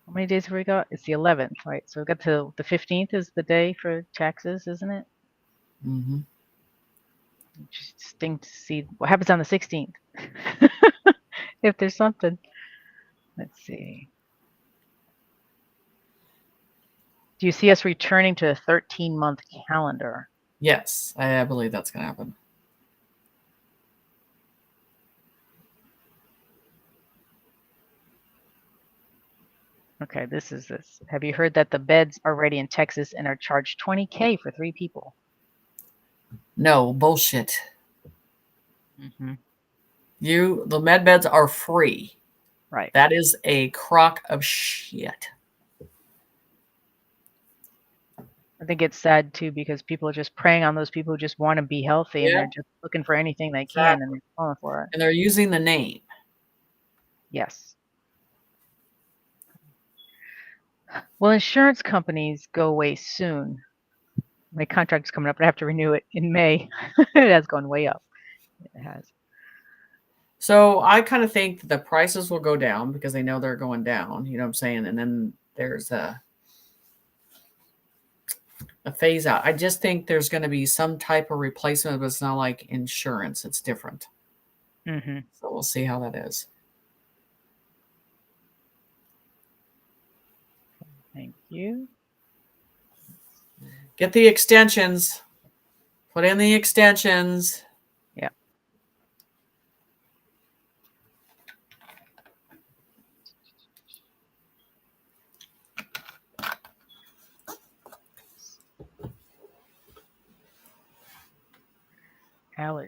How many days have we got? It's the 11th, right? So we got to the 15th is the day for taxes, isn't it? Mm-hmm. Interesting to see what happens on the 16th. If there's something. Let's see. Do you see us returning to a 13-month calendar? Yes, I believe that's going to happen. Okay, this is this. Have you heard that the beds are ready in Texas and are charged $20K for 3 people? No, bullshit. Mm-hmm. The med beds are free. Right. That is a crock of shit. I think it's sad too because people are just preying on those people who just want to be healthy and they're just looking for anything they can and they're falling for it. And they're using the name. Yes. Well, insurance companies go away soon. My contract's coming up, but I have to renew it in May. It has gone way up. It has. So I kind of think that the prices will go down because they know they're going down. You know what I'm saying? And then there's a phase out. I just think there's going to be some type of replacement, but it's not like insurance. It's different. Mm-hmm. So we'll see how that is. Thank you. Get the extensions. Put in the extensions. Yeah.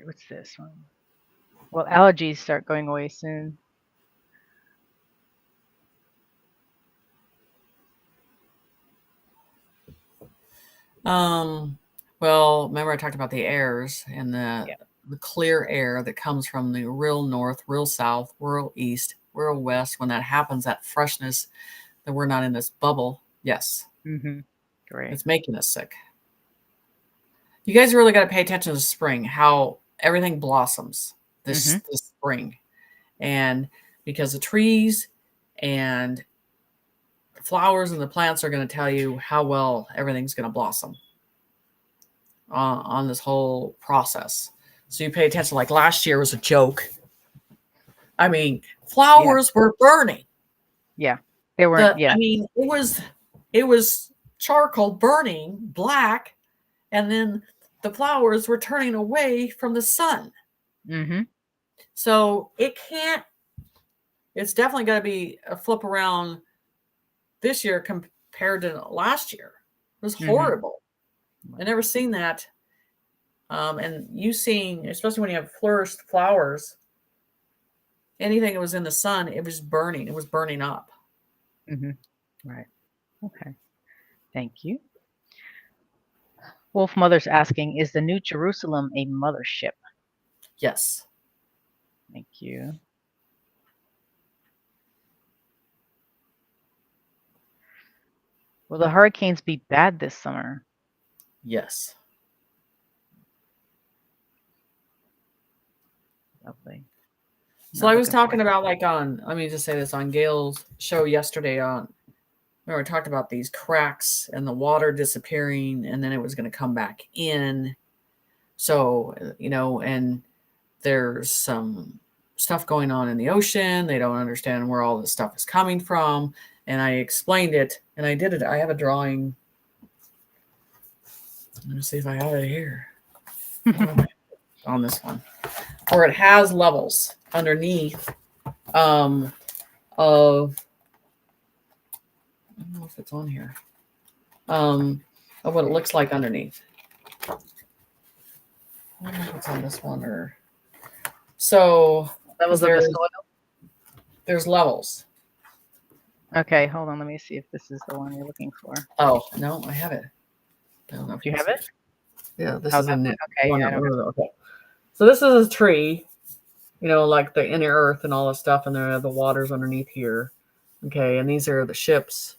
What's this one? Well, allergies start going away soon. Well, remember I talked about the airs and the clear air that comes from the real north, real south, real east, real west. When that happens, that freshness that we're not in this bubble. Yes. Mm-hmm. Great. It's making us sick. You guys really got to pay attention to spring, how everything blossoms this spring. And because the trees and the flowers and the plants are going to tell you how well everything's going to blossom on this whole process. So you pay attention. Like last year was a joke. I mean, flowers were burning. Yeah, they weren't. I mean, it was charcoal burning black, and then the flowers were turning away from the sun. Mm-hmm. So it's definitely got to be a flip around this year compared to last year. It was horrible. I never seen that. And you seeing, especially when you have flourished flowers, anything that was in the sun, it was burning. It was burning up. Mm-hmm. Right. Okay. Thank you. Wolf Mother's asking, is the New Jerusalem a mothership? Yes. Thank you. Will the hurricanes be bad this summer? Yes. Lovely. So I was talking about let me just say this, on Gail's show yesterday we talked about these cracks and the water disappearing and then it was going to come back in. So, and there's some stuff going on in the ocean. They don't understand where all this stuff is coming from. And I explained it and I did it. I have a drawing. Let me see if I have it here. On this one, where it has levels underneath of, I don't know if it's on here, of what it looks like underneath. I don't know if it's on this one or so. Levels of the soil? There's levels. Okay, hold on. Let me see if this is the one you're looking for. Oh, no, I have it. I don't know if you have it. Yeah, this is in it. Okay, okay. So this is a tree, like the inner earth and all this stuff, and there are the waters underneath here. Okay, and these are the ships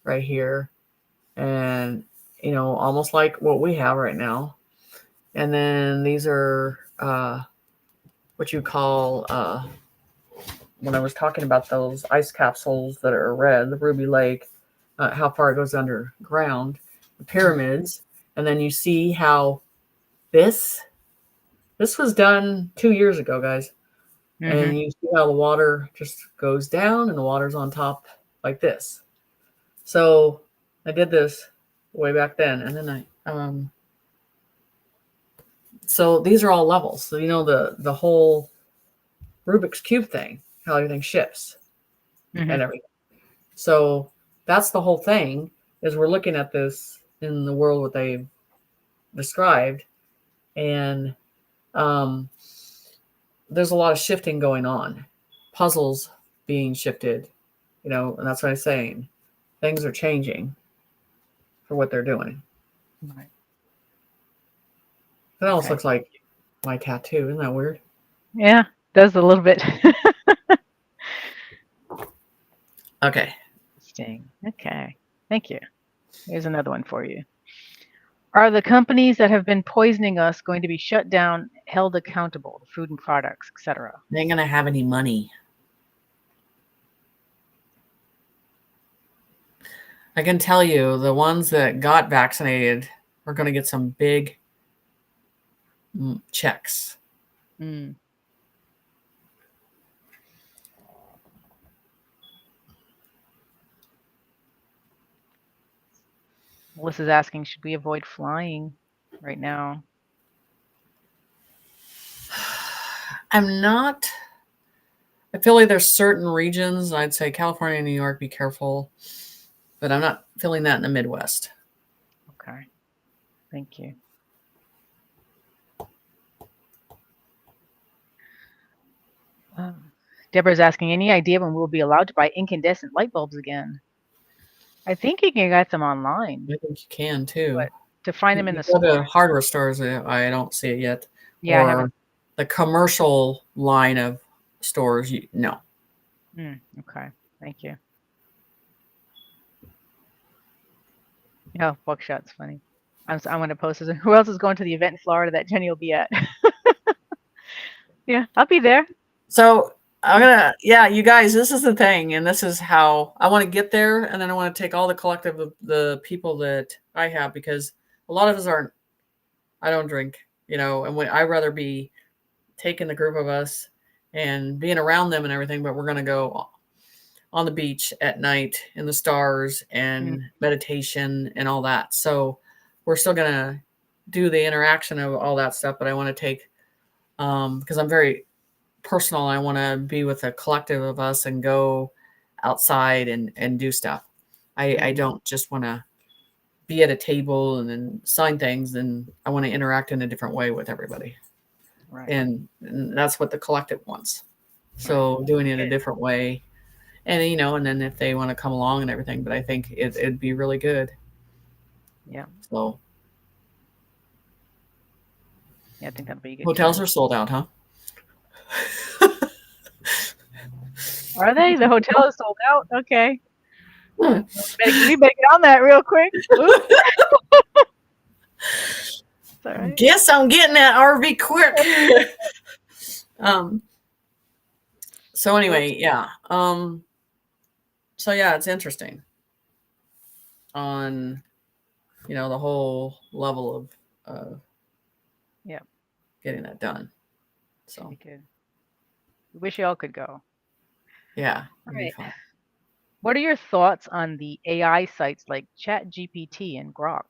right here, and almost like what we have right now. And then these are what you call when I was talking about those ice capsules that are red, the Ruby Lake, how far it goes underground, the pyramids, and then you see how this was done 2 years ago, guys. And you see how the water just goes down and the water's on top like this. So I did this way back then, and then so these are all levels. So the whole Rubik's Cube thing, how everything shifts and everything. So that's the whole thing, is we're looking at this in the world what they've described, and there's a lot of shifting going on, puzzles being shifted, and that's what I'm saying. Things are changing for what they're doing. Right. It almost looks like my tattoo. Isn't that weird? Yeah, does a little bit. Okay. Interesting. Okay. Thank you. Here's another one for you. Are the companies that have been poisoning us going to be shut down, held accountable, the food and products, etc.? They ain't going to have any money. I can tell you the ones that got vaccinated are going to get some big checks. Melissa's asking, should we avoid flying right now? I'm not. I feel like there's certain regions, I'd say California and New York, be careful. But I'm not feeling that in the Midwest. Okay. Thank you. Deborah's asking, any idea when we'll be allowed to buy incandescent light bulbs again? I think you can get them online. I think you can too. But to find them in the store, hardware stores, I don't see it yet. Yeah, I haven't. The commercial line of stores, no. Okay, thank you. Oh, buckshot's funny. I'm going to post this. Who else is going to the event in Florida that Jenny will be at? Yeah, I'll be there. So you guys, this is the thing, and this is how I want to get there, and then I want to take all the collective of the people that I have, because a lot of us I don't drink, and I'd rather be taking the group of us and being around them and everything, but we're going to go on the beach at night in the stars and meditation and all that. So we're still going to do the interaction of all that stuff, but I want to take, because I'm very personal. I want to be with a collective of us and go outside and do stuff. I don't just want to be at a table and then sign things, and I want to interact in a different way with everybody. Right. And that's what the collective wants. So doing it a different way, and and then if they want to come along and everything, but I think it'd be really good. Yeah. So yeah, I think that'd be a good. Hotels are sold out, huh? Are they? The hotel is sold out? Okay. We better get on that real quick. Right. Guess I'm getting that RV quick. So anyway, yeah. So yeah, it's interesting on, the whole level of getting that done. So good. We wish you all could go. Yeah. Right. What are your thoughts on the AI sites like ChatGPT and Grok?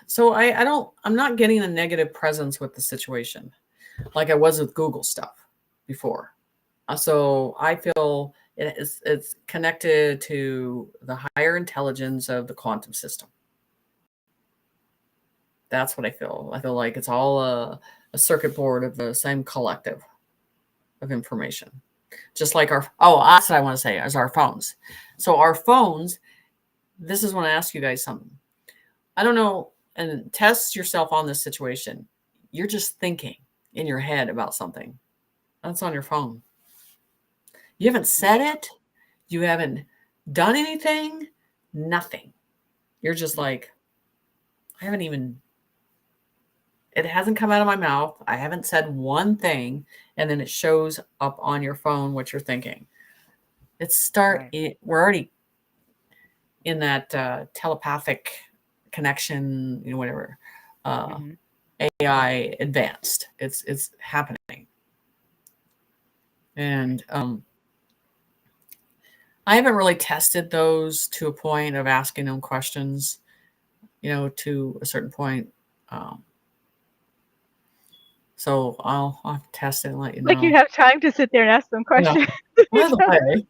So I'm not getting a negative presence with the situation like I was with Google stuff before. So I feel it's connected to the higher intelligence of the quantum system. That's what I feel. I feel like it's all a circuit board of the same collective of information. Just like that's what I want to say, is our phones. So our phones, this is when I ask you guys something. I don't know, and test yourself on this situation. you're just thinking in your head about something. That's on your phone. You haven't said it. You haven't done anything. Nothing. You're just like, I haven't even, it hasn't come out of my mouth. I haven't said one thing. And then it shows up on your phone what you're thinking. We're already in that telepathic connection, whatever. AI advanced. It's happening. And I haven't really tested those to a point of asking them questions, to a certain point. So I'll have to test it and let you know. Like you have time to sit there and ask them questions. By the way,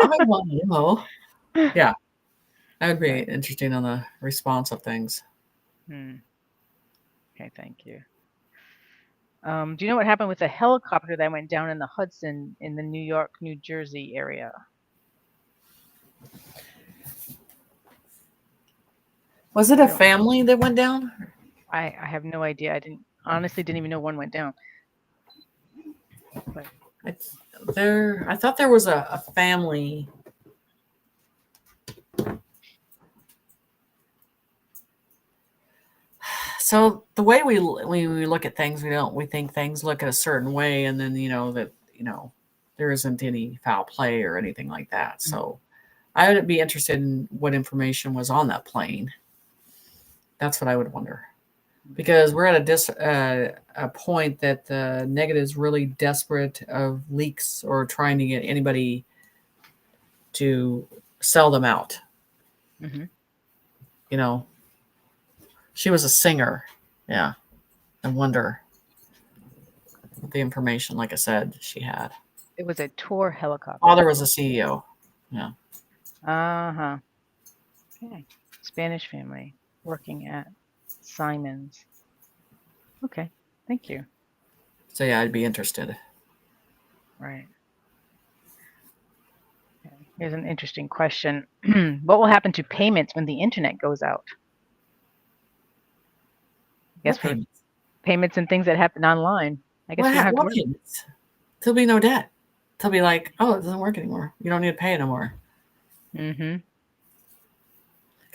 I want to know. Yeah, that would be interesting on the response of things. Okay, thank you. Do you know what happened with the helicopter that went down in the Hudson in the New York, New Jersey area? Was it a family that went down? I have no idea. I honestly didn't even know one went down. But I thought there was a family. So the way we look at things, we think things look at a certain way, and then that there isn't any foul play or anything like that. So I would be interested in what information was on that plane. That's what I would wonder, because we're at a point that the negative is really desperate of leaks or trying to get anybody to sell them out. She was a singer. Yeah. I wonder the information, like I said, she had. It was a tour helicopter. Father was a CEO. Yeah. Uh-huh. Okay. Spanish family working at Simon's. Okay. Thank you. So yeah, I'd be interested. Right. Okay. Here's an interesting question. What will happen to payments when the internet goes out? I guess for payments and things that happen online. I guess we don't have to worry. There'll be no debt. They'll be like, oh, it doesn't work anymore. You don't need to pay it anymore. Because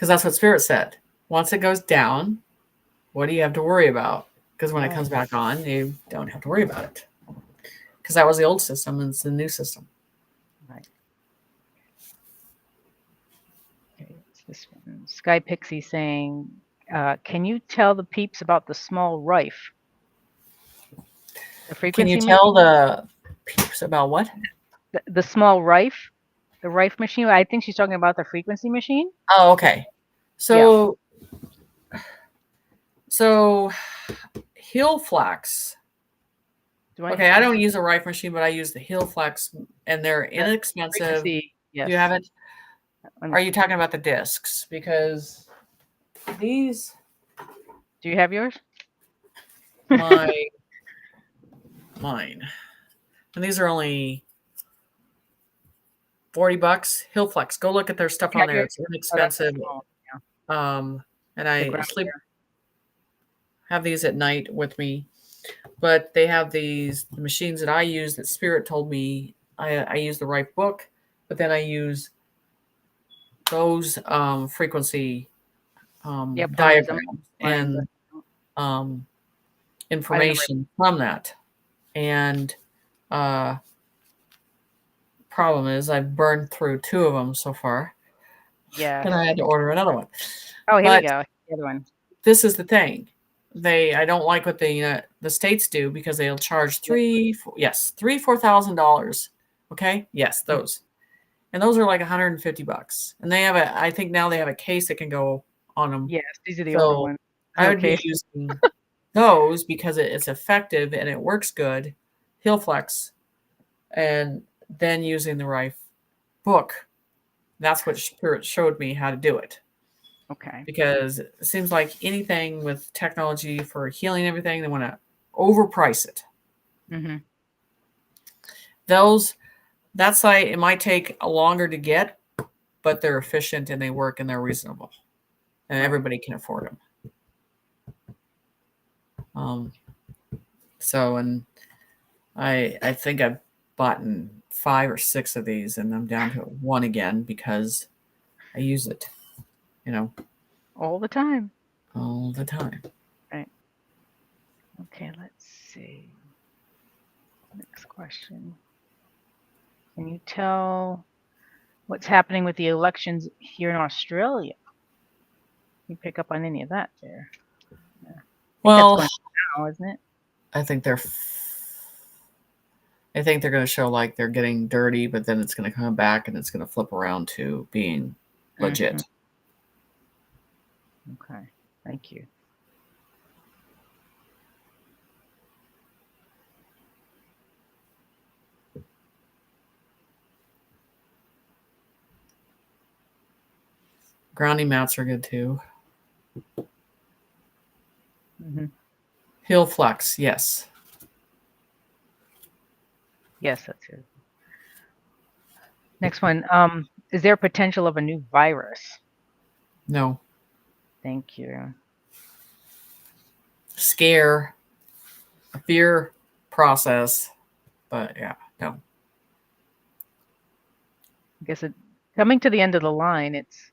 that's what Spirit said. Once it goes down, what do you have to worry about? Because when it comes back on, you don't have to worry about it. Because that was the old system and it's the new system. Right. Okay, it's this one. Sky Pixie saying, can you tell the peeps about the small rife? The frequency. Can you tell the peeps about what? The small rife, the rife machine. I think she's talking about the frequency machine. Oh, okay. So, Heel Flex. Okay, I don't use a rife machine, but I use the Heel Flex, and they're inexpensive. Yes. You have it? Are you talking about the discs? Because these. Do you have yours? Mine. And these are only $40. Heel Flex. Go look at their stuff on there. It's inexpensive. And I have these at night with me. But they have the machines that I use that Spirit told me. I use the right book, but then I use those frequency diagrams and information from that. And problem is I've burned through 2 of them so far. Yeah. And I had to order another one. Oh, here we go. The other one. This is the thing. I don't like what the states do, because they'll charge $4,000. Okay. Yes. Those. And those are like $150. And they have I think now they have a case that can go on them. Yes. These are the older ones. I would be using those because it's effective and it works good. Heel Flex. And then using the Rife book. That's what Spirit showed me how to do it. Okay. Because it seems like anything with technology for healing everything, they want to overprice it. That site, it might take longer to get, but they're efficient and they work and they're reasonable. And everybody can afford them. So, and I think I've bought 5 or 6 of these, and I'm down to 1 again because I use it, All the time. all the time. Right. Okay, let's see. Next question. Can you tell what's happening with the elections here in Australia? You pick up on any of that there? Yeah. I think Well, that's going now, isn't it? I think they're going to show like they're getting dirty, but then it's going to come back and it's going to flip around to being legit. Okay, thank you. Grounding mats are good too. Mm-hmm. Heal flux, yes. Yes, that's it. Next one. Is there potential of a new virus? No. Thank you. Scare, a fear process, but yeah, no. I guess coming to the end of the line, it's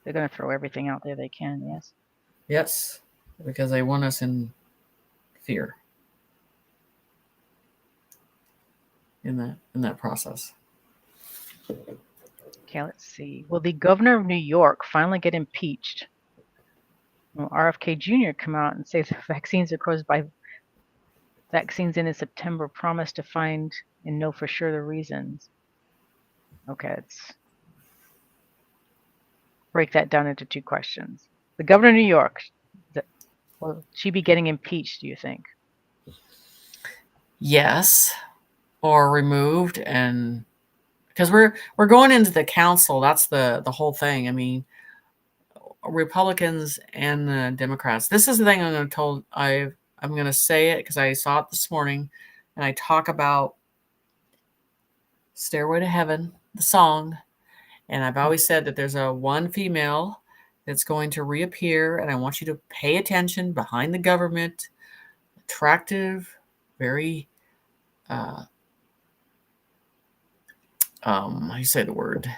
they're going to throw everything out there they can. Yes. Yes, because they want us in fear in that process. Okay, let's see. Will the governor of New York finally get impeached? Will RFK Jr. come out and say the vaccines are caused by vaccines in September, promised to find and know for sure the reasons? Okay, let's break that down into 2 questions. The governor of New York, will she be getting impeached, do you think? Yes, or removed, and because we're going into the council, that's the whole thing. I mean, Republicans and the Democrats. This is the thing I'm going to say it because I saw it this morning, and I talk about Stairway to Heaven, the song, and I've always said that there's a one female that's going to reappear, and I want you to pay attention behind the government, attractive, very how do you say the word?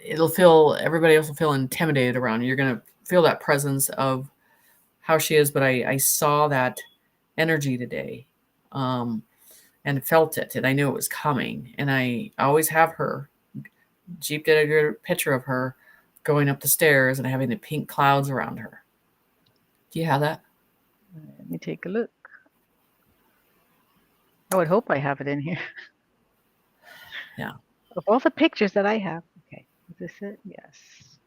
Everybody else will feel intimidated around you. You're going to feel that presence of how she is, but I saw that energy today and felt it, and I knew it was coming, and I always have her. Jeep did a good picture of her going up the stairs and having the pink clouds around her. Do you have that? Let me take a look. I would hope I have it in here. Yeah. Of all the pictures that I have. Okay, is this it? Yes.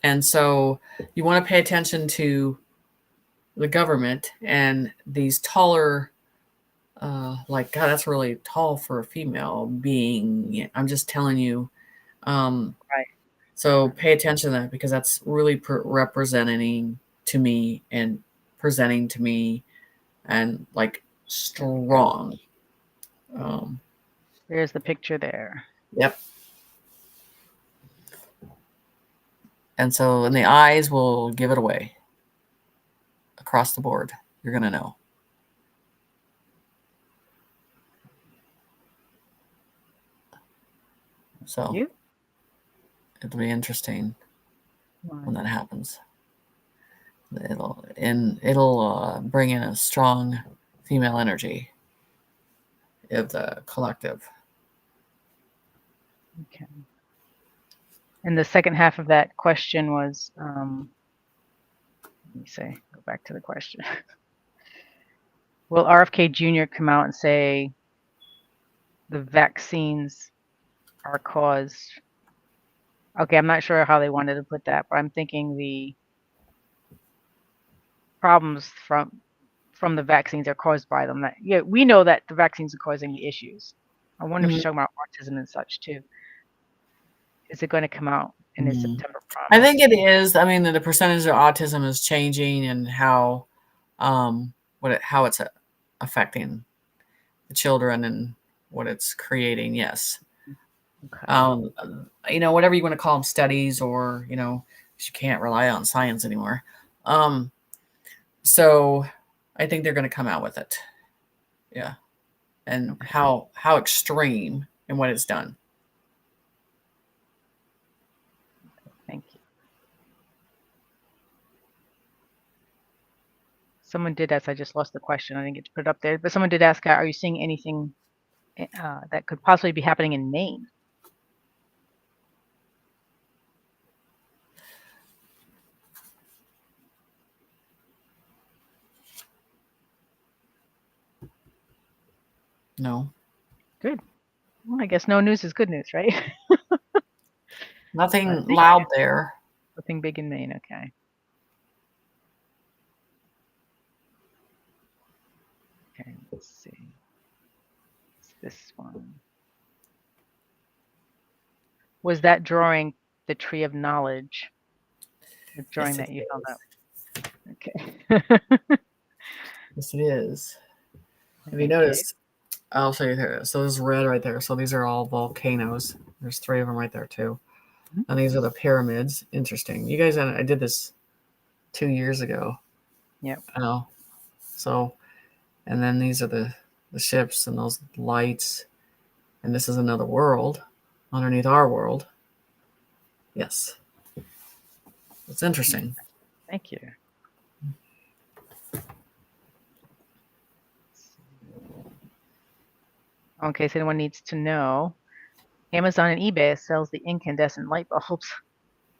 And so you want to pay attention to the government and these taller, like, God, that's really tall for a female being. I'm just telling you. Right. So pay attention to that because that's really representing to me and presenting to me and like strong. There's the picture there. Yep. And so, and the eyes will give it away across the board. You're going to know. So it'll be interesting when that happens. It'll bring in a strong female energy of the collective. Okay. And the second half of that question was, let me say, go back to the question. Will RFK Jr. come out and say the vaccines are caused? Okay, I'm not sure how they wanted to put that, but I'm thinking the problems from the vaccines are caused by them. That, yeah, we know that the vaccines are causing the issues. I wonder if she's talking about autism and such too. Is it going to come out in his September promise? I think it is. I mean, the percentage of autism is changing and how it's affecting the children and what it's creating. Yes. Okay. Whatever you want to call them, studies, or you can't rely on science anymore. So I think they're going to come out with it. Yeah. And Okay. how extreme and what it's done. Thank you. Someone did ask, I just lost the question. I didn't get to put it up there, but someone did ask, are you seeing anything that could possibly be happening in Maine? No. Good. Well, I guess no news is good news, right? Nothing loud there. Nothing big in Maine. Okay. Okay, let's see. It's this one. Was that drawing the tree of knowledge? The drawing Yes, that you held up. Okay. Yes, it is. Have you noticed? I'll show you here. So there's red right there. So these are all volcanoes. There's 3 of them right there too. Mhm. And these are the pyramids. Interesting. You guys, I did this 2 years ago. Yep. Oh, so, and then these are the ships and those lights. And this is another world underneath our world. Yes. It's interesting. Thank you. In case anyone needs to know, Amazon and eBay sells the incandescent light bulbs.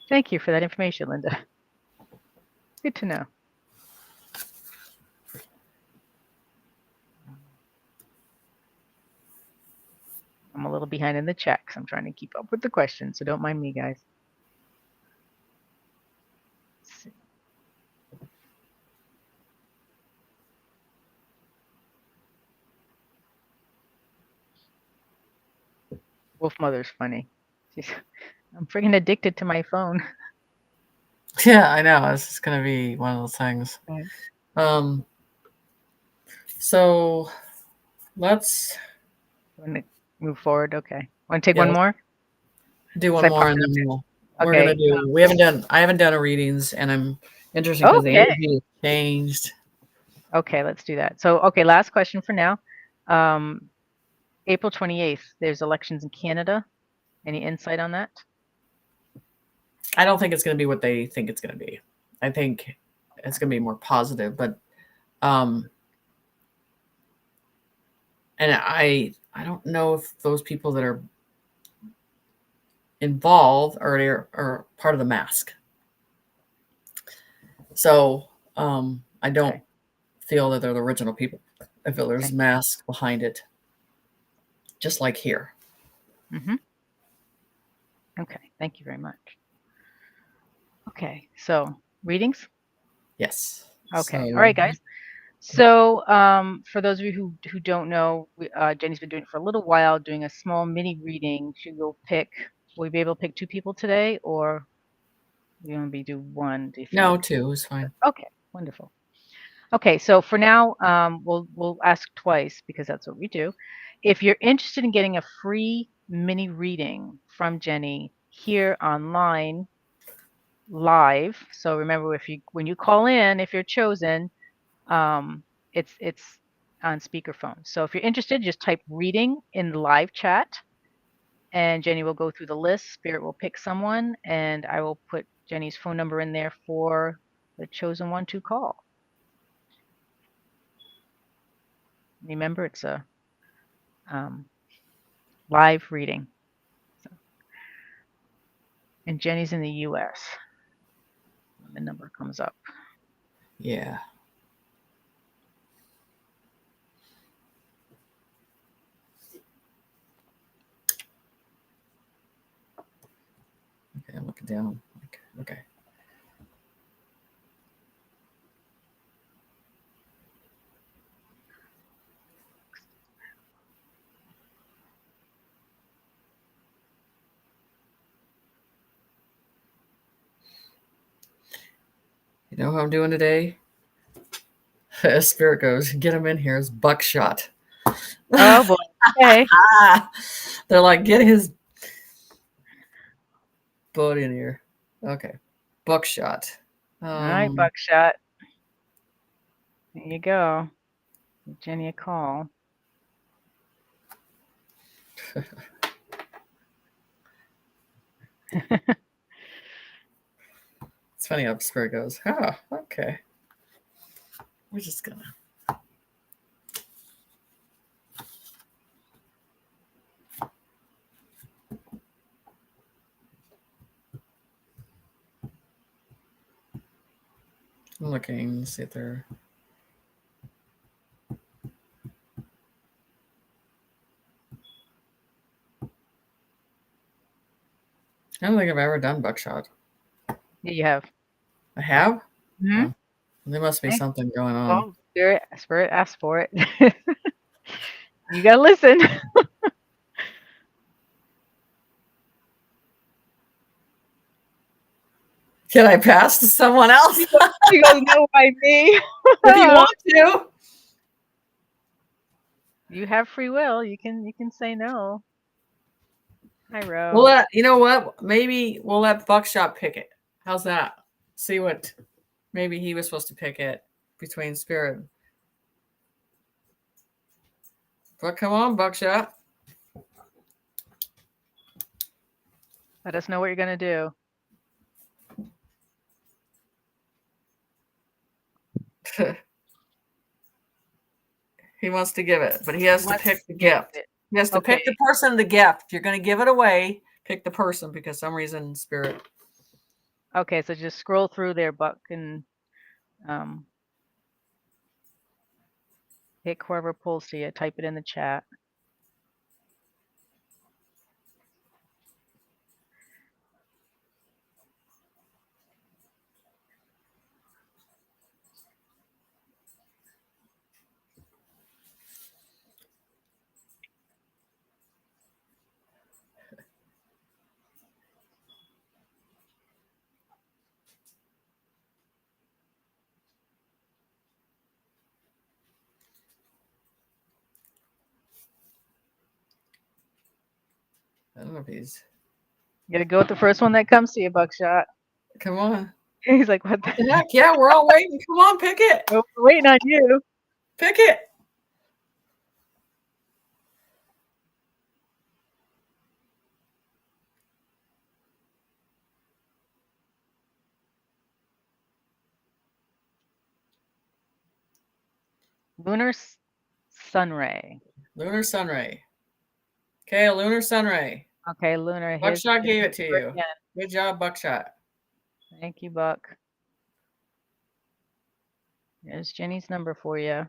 Thank you for that information, Linda. Good to know. I'm a little behind in the chat because I'm trying to keep up with the questions, so don't mind me, guys. Let's see. Wolf Mother's funny. I'm freaking addicted to my phone. Yeah, I know. It's just going to be one of those things. Right. So let's move forward. Okay. Want to take one more? Do one more, and then we're Okay. gonna do. I haven't done a readings, and I'm interested because the energy has changed. Okay, let's do that. So, okay, last question for now. April 28th, there's elections in Canada. Any insight on that? I don't think it's going to be what they think it's going to be. I think it's going to be more positive, but and I don't know if those people that are involved are part of the mask. So I don't feel that they're the original people. I feel there's masks behind it, just like here. Mm-hmm. Okay, thank you very much. Okay, so readings? Yes. Okay, all right, guys. So for those of you who don't know, Jenny's been doing it for a little while, doing a small mini reading. Will we be able to pick 2 people today, or we want to do 1? Do you think? No, 2 is fine. Okay, wonderful. Okay, so for now, we'll ask twice because that's what we do. If you're interested in getting a free mini reading from Jenny here online, live. So remember, when you call in, if you're chosen, it's on speakerphone. So if you're interested, just type reading in the live chat, and Jenny will go through the list. Spirit will pick someone, and I will put Jenny's phone number in there for the chosen one to call. Remember, it's a live reading. So, and Jenny's in the US when the number comes up. Yeah. Okay, I'm looking down. Okay. You know what I'm doing today? Spirit goes, get him in here. It's buckshot. Oh boy. Okay. They're like, get his butt in here. Okay. Buckshot. All right, Buckshot. There you go. Give Jenny a call. It's funny how Spirit goes, oh, okay. We're just gonna. I'm looking to see if they're. I don't think I've ever done Buckshot. Yeah, you have. I have? Mm-hmm. Oh, there must be Okay. something going on. Well, Spirit asked for it. You gotta listen. Can I pass to someone else? She goes, no, why me? If you want to. You have free will. You can say no. Hi, Ro. Well, you know what? Maybe we'll let Buckshot pick it. How's that? See what? Maybe he was supposed to pick it between Spirit. But come on, Buckshot. Let us know what you're gonna do. He wants to give it, but he has to pick the gift. He has to Okay. pick the person the gift. You're going to give it away. Pick the person because some reason Spirit. Okay, so just scroll through there, Buck, and pick whoever pulls to you. Type it in the chat. I don't know if he's. You gotta go with the first one that comes to you, Buckshot. Come on. He's like, what the heck? Yeah, we're all waiting. Come on, pick it. Oh, we're waiting on you. Pick it. Lunar Sunray. Lunar Sunray. Okay, Lunar Sunray. Okay, Lunar. Buckshot gave it to you. Again. Good job, Buckshot. Thank you, Buck. There's Jenny's number for you.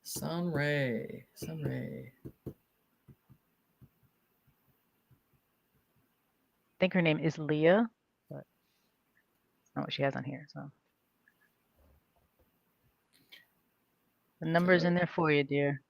Sunray. Sunray. I think her name is Leah, but that's not what she has on here. So the number's in there for you, dear.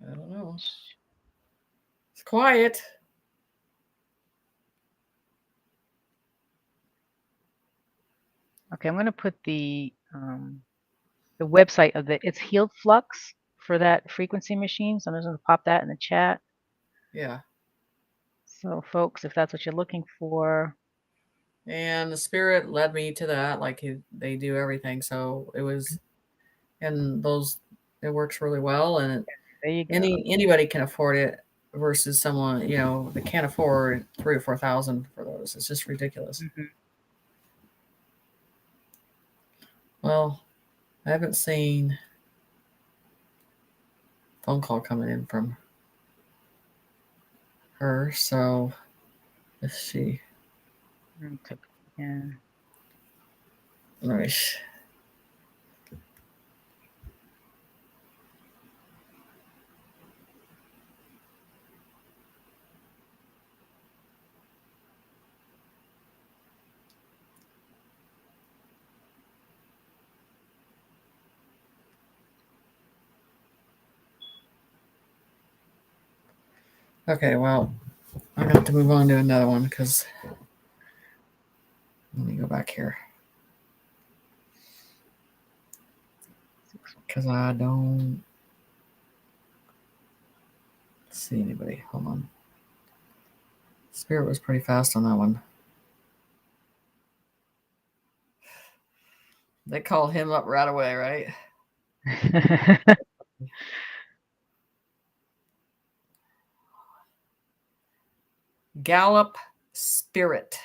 I don't know. It's quiet. Okay, I'm going to put the website of it's Healed Flux for that frequency machine. So I'm just going to pop that in the chat. Yeah. So folks, if that's what you're looking for. And the Spirit led me to that, like they do everything. So it was, and those, it works really well. And there you go. Anybody can afford it versus someone, that can't afford 3,000 or 4,000 for those. It's just ridiculous. Mm-hmm. Well, I haven't seen phone call coming in from her. So let's see. Yeah. Nice. Okay, well, I'm gonna have to move on to another one because let me go back here because I don't see anybody. Hold on. Spirit was pretty fast on that one. They called him up right away, right? Gallop Spirit.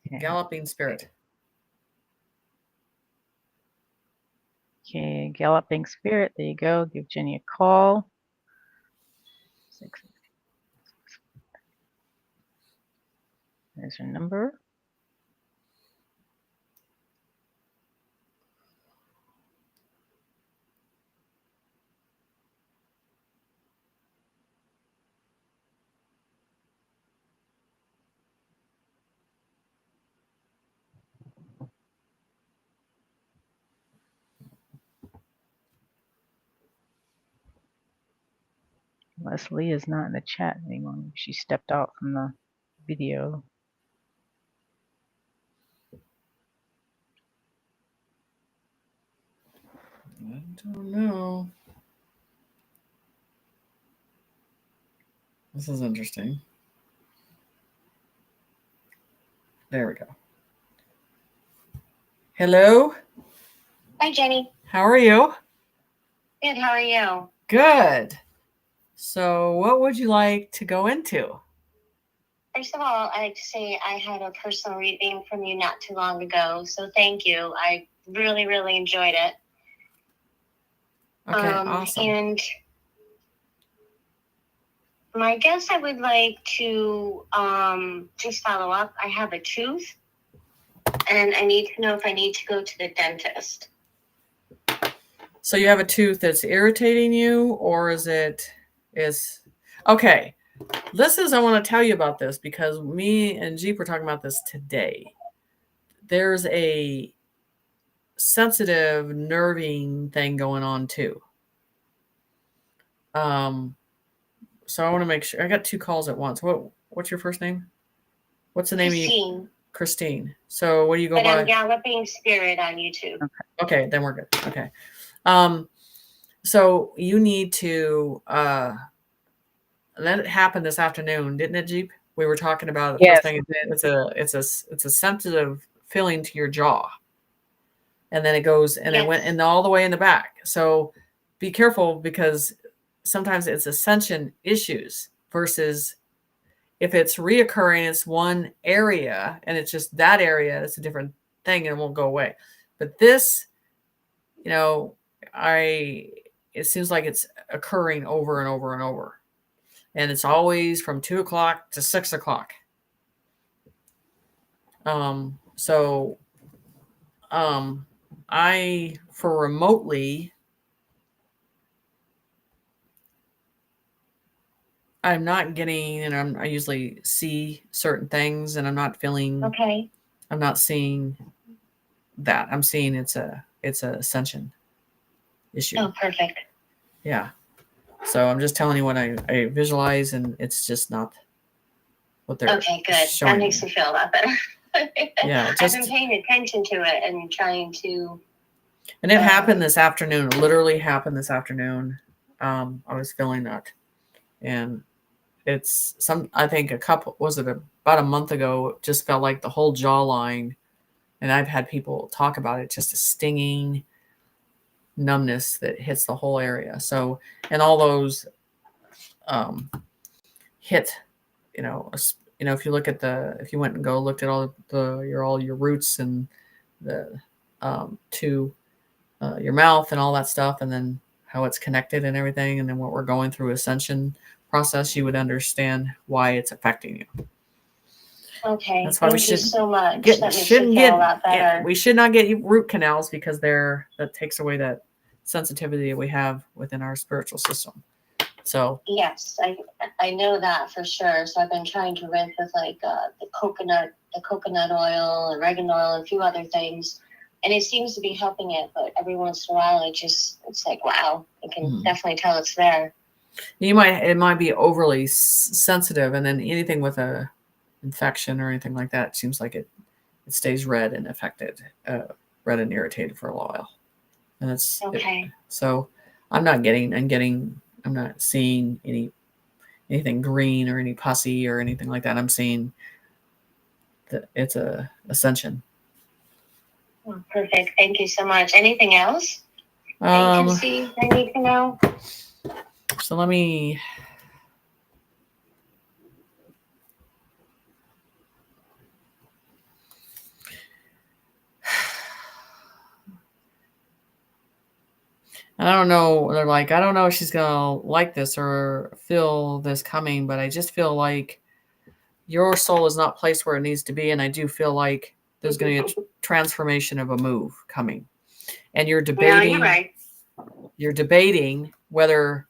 Okay. Galloping Spirit. Okay, Galloping Spirit. There you go. Give Jenny a call. 6. There's her number. Leslie is not in the chat anymore. She stepped out from the video. I don't know. This is interesting. There we go. Hello. Hi, Jenny. How are you? Good. How are you? Good. So, what would you like to go into? First of all, I'd like to say I had a personal reading from you not too long ago, so thank you. I really, really enjoyed it. Okay, awesome. And I guess I would like to just follow up. I have a tooth, and I need to know if I need to go to the dentist. So you have a tooth that's irritating you, or is okay? I want to tell you about this because me and Jeep were talking about this today. There's a sensitive nerving thing going on too. So I want to make sure. I got 2 calls at once. What's your first name? What's the name of you? Christine. So what do you go by? I'm Galloping Spirit on YouTube. Okay, then we're good. Okay. So you need to let it happen this afternoon, didn't it, Jeep? We were talking about the first thing. It's a sensitive feeling to your jaw, and then it goes and it went in all the way in the back. So be careful because sometimes it's ascension issues versus if it's reoccurring, it's one area and it's just that area. It's a different thing and it won't go away. But this, it seems like it's occurring over and over and over. And it's always from 2 o'clock to 6 o'clock. For remotely, I'm not getting, and I usually see certain things and I'm not feeling, okay. I'm not seeing that. I'm seeing it's a ascension issue. Oh, perfect. Yeah. So I'm just telling you what I visualize, and it's just not what they're okay, good. That makes me feel a lot better. Yeah, I've been paying attention to it and trying to. And it happened this afternoon. It literally happened this afternoon. I was feeling that, and it's I think about a month ago, it just felt like the whole jawline, and I've had people talk about it, just a stinging numbness that hits the whole area. So, and all those hit, if you look at if you went and looked at all your roots and the to your mouth and all that stuff, and then how it's connected and everything, and then what we're going through ascension process, you would understand why it's affecting you. Okay, that's why thank you so much. That makes me feel a lot better. We should not get root canals because that takes away that sensitivity we have within our spiritual system. So yes, I know that for sure. So I've been trying to rinse with like the coconut oil, oregano oil, and a few other things, and it seems to be helping it. But every once in a while, it's like wow, I can definitely tell it's there. It might be overly sensitive, and then anything with a infection or anything like that seems like it stays red and affected, red and irritated for a while. And it's Okay. so I'm not seeing anything green or any pussy or anything like that. I'm seeing that it's a ascension. Oh, perfect. Thank you so much. Anything else that you can see I need to know? So let me. I don't know. They're like, I don't know if she's going to like this or feel this coming, but I just feel like your soul is not placed where it needs to be. And I do feel like there's going to be a transformation of a move coming. And you're debating. No, you're right. You're debating whether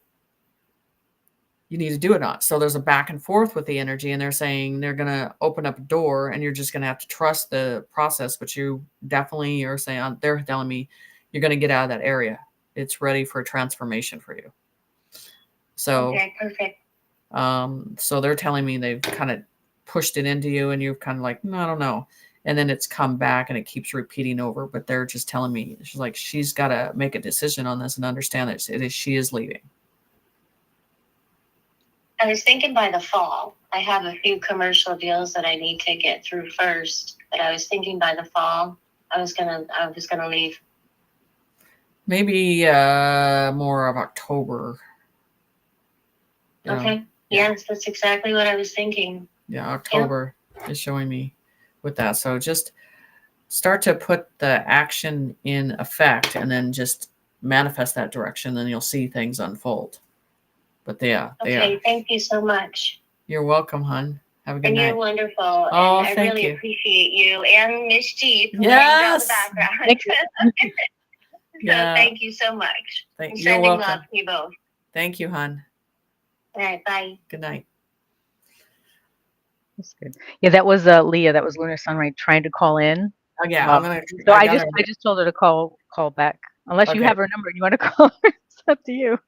you need to do it or not. So there's a back and forth with the energy, and they're saying they're going to open up a door, and you're just going to have to trust the process. But you definitely are saying, they're telling me you're going to get out of that area. It's ready for a transformation for you. So, okay, perfect. So they're telling me they've kind of pushed it into you, and you're kind of like, no, I don't know. And then it's come back, and it keeps repeating over. But they're just telling me, she's like, she's got to make a decision on this and understand that she is leaving. I was thinking by the fall. I have a few commercial deals that I need to get through first. But I was thinking by the fall, I was gonna leave. Maybe more of October. Okay. Yes, that's exactly what I was thinking. Yeah, October is showing me with that. So just start to put the action in effect, and then just manifest that direction. Then you'll see things unfold. But they are. Thank you so much. You're welcome, hon. Have a good night. And you're wonderful. Oh, and I thank really you. appreciate you and Miss Jeep who Yes. hangs out in the background. Thank you. So thank you so much. You're Sending welcome. love to you both. Thank you, hon. All right, bye. Good night. That's good. Yeah, that was Leah. That was Lunar Sunrise trying to call in. Oh yeah, I'm gonna. So I just told her to call back. Unless you Okay. have her number and you want to call her, it's up to you.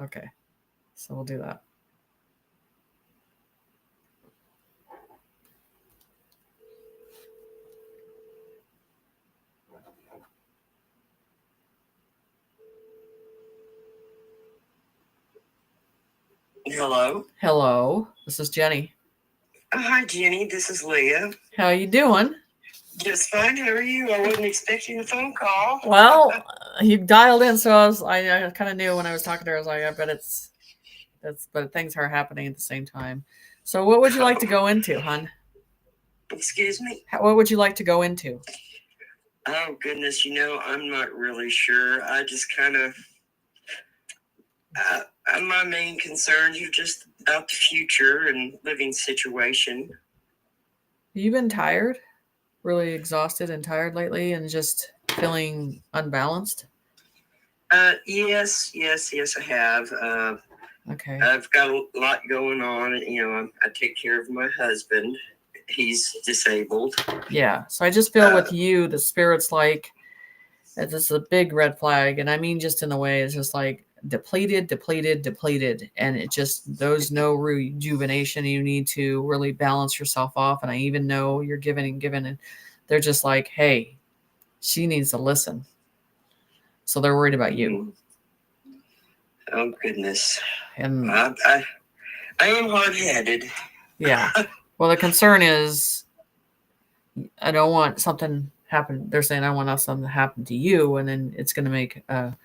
Okay, so we'll do that. Hello. Hello, this is Jenny. Hi, Jenny. This is Leah. How you doing? Just fine. How are you? I wasn't expecting a phone call. Well, you dialed in, so I kind of knew when I was talking to her. I was like, I bet but things are happening at the same time. So what would you like to go into, hon? Excuse me? What would you like to go into? Oh, goodness. I'm not really sure. I just kind of... my main concerns are just about the future and living situation. You've been tired? Really exhausted and tired lately, and just feeling unbalanced? Yes, I have. Okay. I've got a lot going on. I take care of my husband. He's disabled. Yeah. So I just feel with you, the spirit's like, this is a big red flag. And I mean, just in the way, it's just like depleted. And it just, there's no rejuvenation. You need to really balance yourself off. And I even know you're giving. And they're just like, hey, she needs to listen. So they're worried about you. Oh, goodness. And I am hard-headed. Yeah. Well, the concern is I don't want something happen. They're saying I want something to happen to you, and then it's going to make a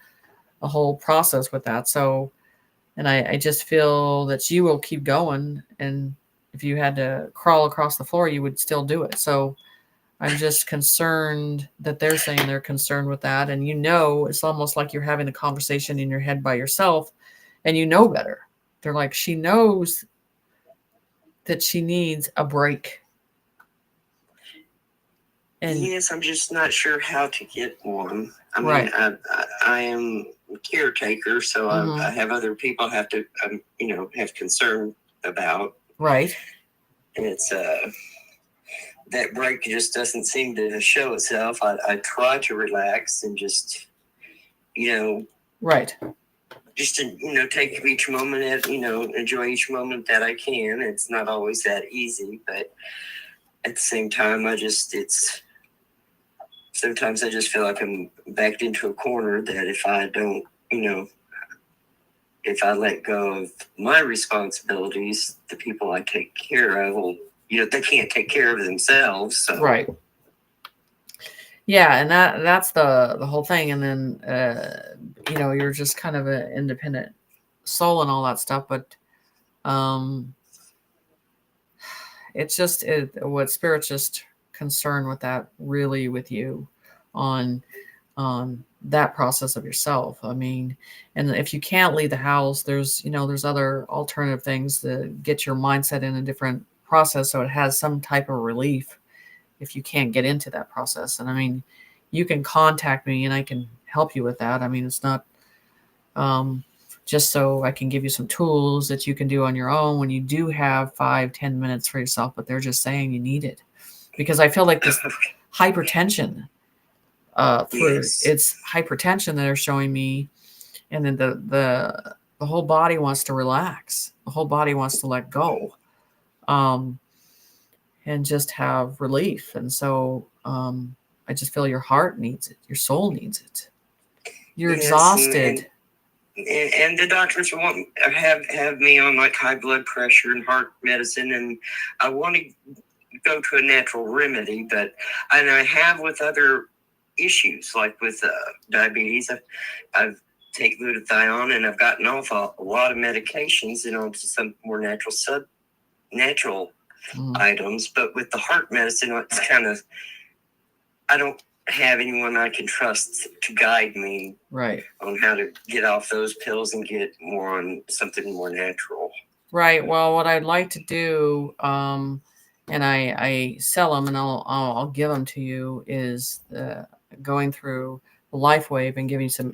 whole process with that. So, and I just feel that you will keep going, and if you had to crawl across the floor, you would still do it. So I'm just concerned that they're saying they're concerned with that. And it's almost like you're having a conversation in your head by yourself, and you know better. They're like, she knows that she needs a break. And yes, I'm just not sure how to get one. I mean, right. I am a caretaker, so I have other people have to, have concern about. Right. And it's that break just doesn't seem to show itself. I try to relax and just, Right. just to, take each moment enjoy each moment that I can. It's not always that easy, but at the same time, sometimes I just feel like I'm backed into a corner that if I don't, if I let go of my responsibilities, the people I take care of will, they can't take care of themselves. So. Right. Yeah, and that's the whole thing. And then you're just kind of an independent soul and all that stuff, but it's just what Spirit's just concerned with that, really, with you on that process of yourself. I mean, and if you can't leave the house, there's other alternative things to get your mindset in a different process so it has some type of relief if you can't get into that process. And I mean, you can contact me and I can help you with that. I mean, it's not just so I can give you some tools that you can do on your own when you do have 5-10 minutes for yourself, but they're just saying you need it. Because I feel like this hypertension, it's hypertension that they're showing me, and then the whole body wants to relax. The whole body wants to let go. And just have relief. And so I just feel your heart needs it. Your soul needs it. You're exhausted. And the doctors have me on like high blood pressure and heart medicine, and I want to go to a natural remedy, but I have with other issues like with diabetes. I've take glutathione, and I've gotten off a lot of medications and onto some more natural items. But with the heart medicine, it's kind of, I don't have anyone I can trust to guide me on how to get off those pills and get more on something more natural. Right. Well, what I'd like to do, and I sell them and I'll give them to you, is going through LifeWave and giving some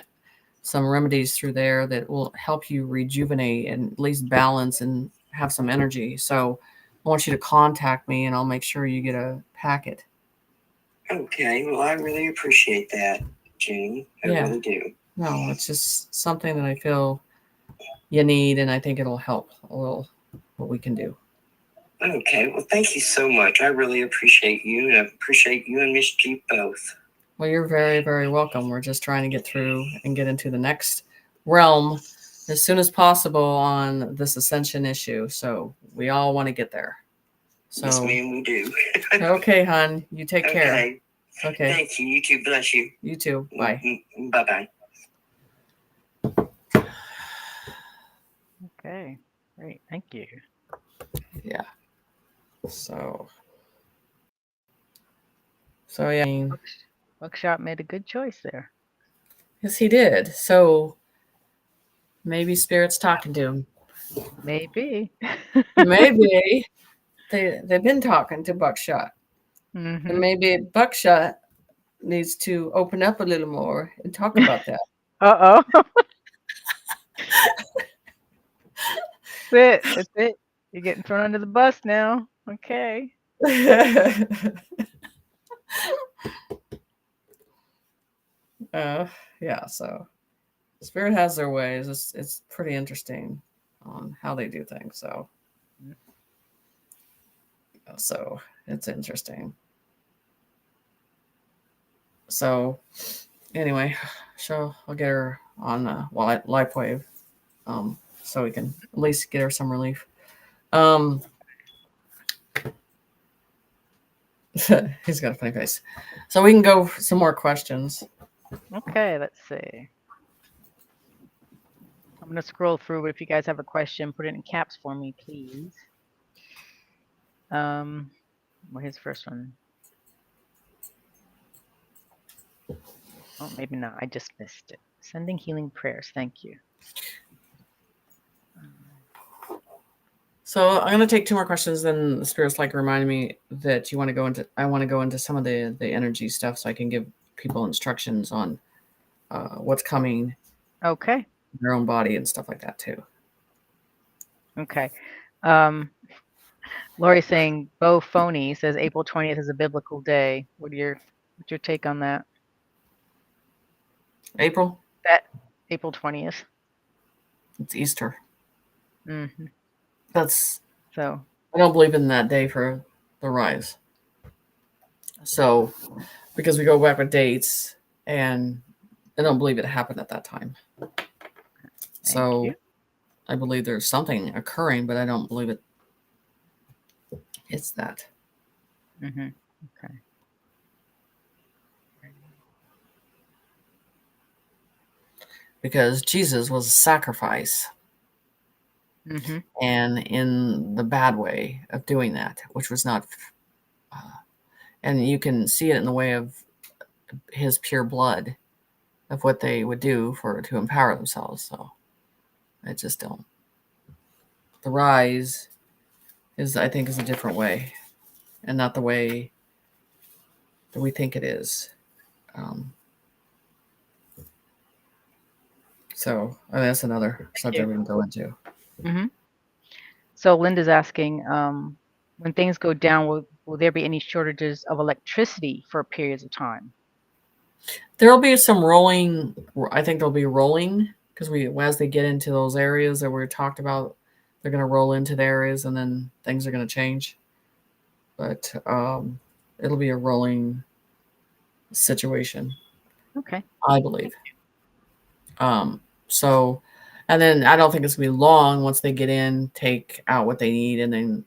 remedies through there that will help you rejuvenate and at least balance and have some energy. So I want you to contact me and I'll make sure you get a packet. Okay. Well, I really appreciate that, June. I really do. No, it's just something that I feel you need, and I think it'll help a little what we can do. Okay. Well, thank you so much. I really appreciate you, and I appreciate you and Miss G both. Well, you're very, very welcome. We're just trying to get through and get into the next realm as soon as possible on this ascension issue. So we all want to get there. So, yes, ma'am, we do. Okay, hon. You take care. Okay. Thank you. You too. Bless you. You too. Bye. Bye-bye. Okay. Great. Thank you. Yeah. So yeah. I mean, Buckshot made a good choice there. Yes, he did. So maybe Spirit's talking to him. Maybe. Maybe they've been talking to Buckshot. Mm-hmm. And maybe Buckshot needs to open up a little more and talk about that. Uh-oh. That's it. You're getting thrown under the bus now. Okay. Yeah, so Spirit has their ways. It's pretty interesting on how they do things. So it's interesting. So anyway, I'll get her on LifeWave, so we can at least get her some relief. He's got a funny face. So we can go for some more questions. Okay, let's see. I'm going to scroll through, but if you guys have a question, put it in caps for me, please. Well, here's the first one. Oh, maybe not. I just missed it. Sending healing prayers. Thank you. So I'm going to take 2 more questions. Then the Spirit's like reminding me that I want to go into some of the energy stuff so I can give people instructions on what's coming. Okay. In their own body and stuff like that too. Okay. Lori's saying Bo Phony says April 20th is a biblical day. What's your take on that? April 20th. It's Easter. Mm-hmm. That's So I don't believe in that day for the rise. So because we go back with dates, and I don't believe it happened at that time. So you. I believe there's something occurring, but I don't believe it's that. Mm-hmm. Okay. Because Jesus was a sacrifice, Mm-hmm. and in the bad way of doing that, which was not, and you can see it in the way of his pure blood, of what they would do to empower themselves. So I just don't. The rise I think, is a different way, and not the way that we think it is. So that's another subject we can go into. Mm-hmm. So Linda's asking, when things go down, will there be any shortages of electricity for periods of time? There'll be some rolling. I think there'll be rolling, because as they get into those areas that we talked about, they're going to roll into the areas, and then things are going to change. But it'll be a rolling situation, Okay. I believe. So, and then I don't think it's going to be long once they get in, take out what they need, and then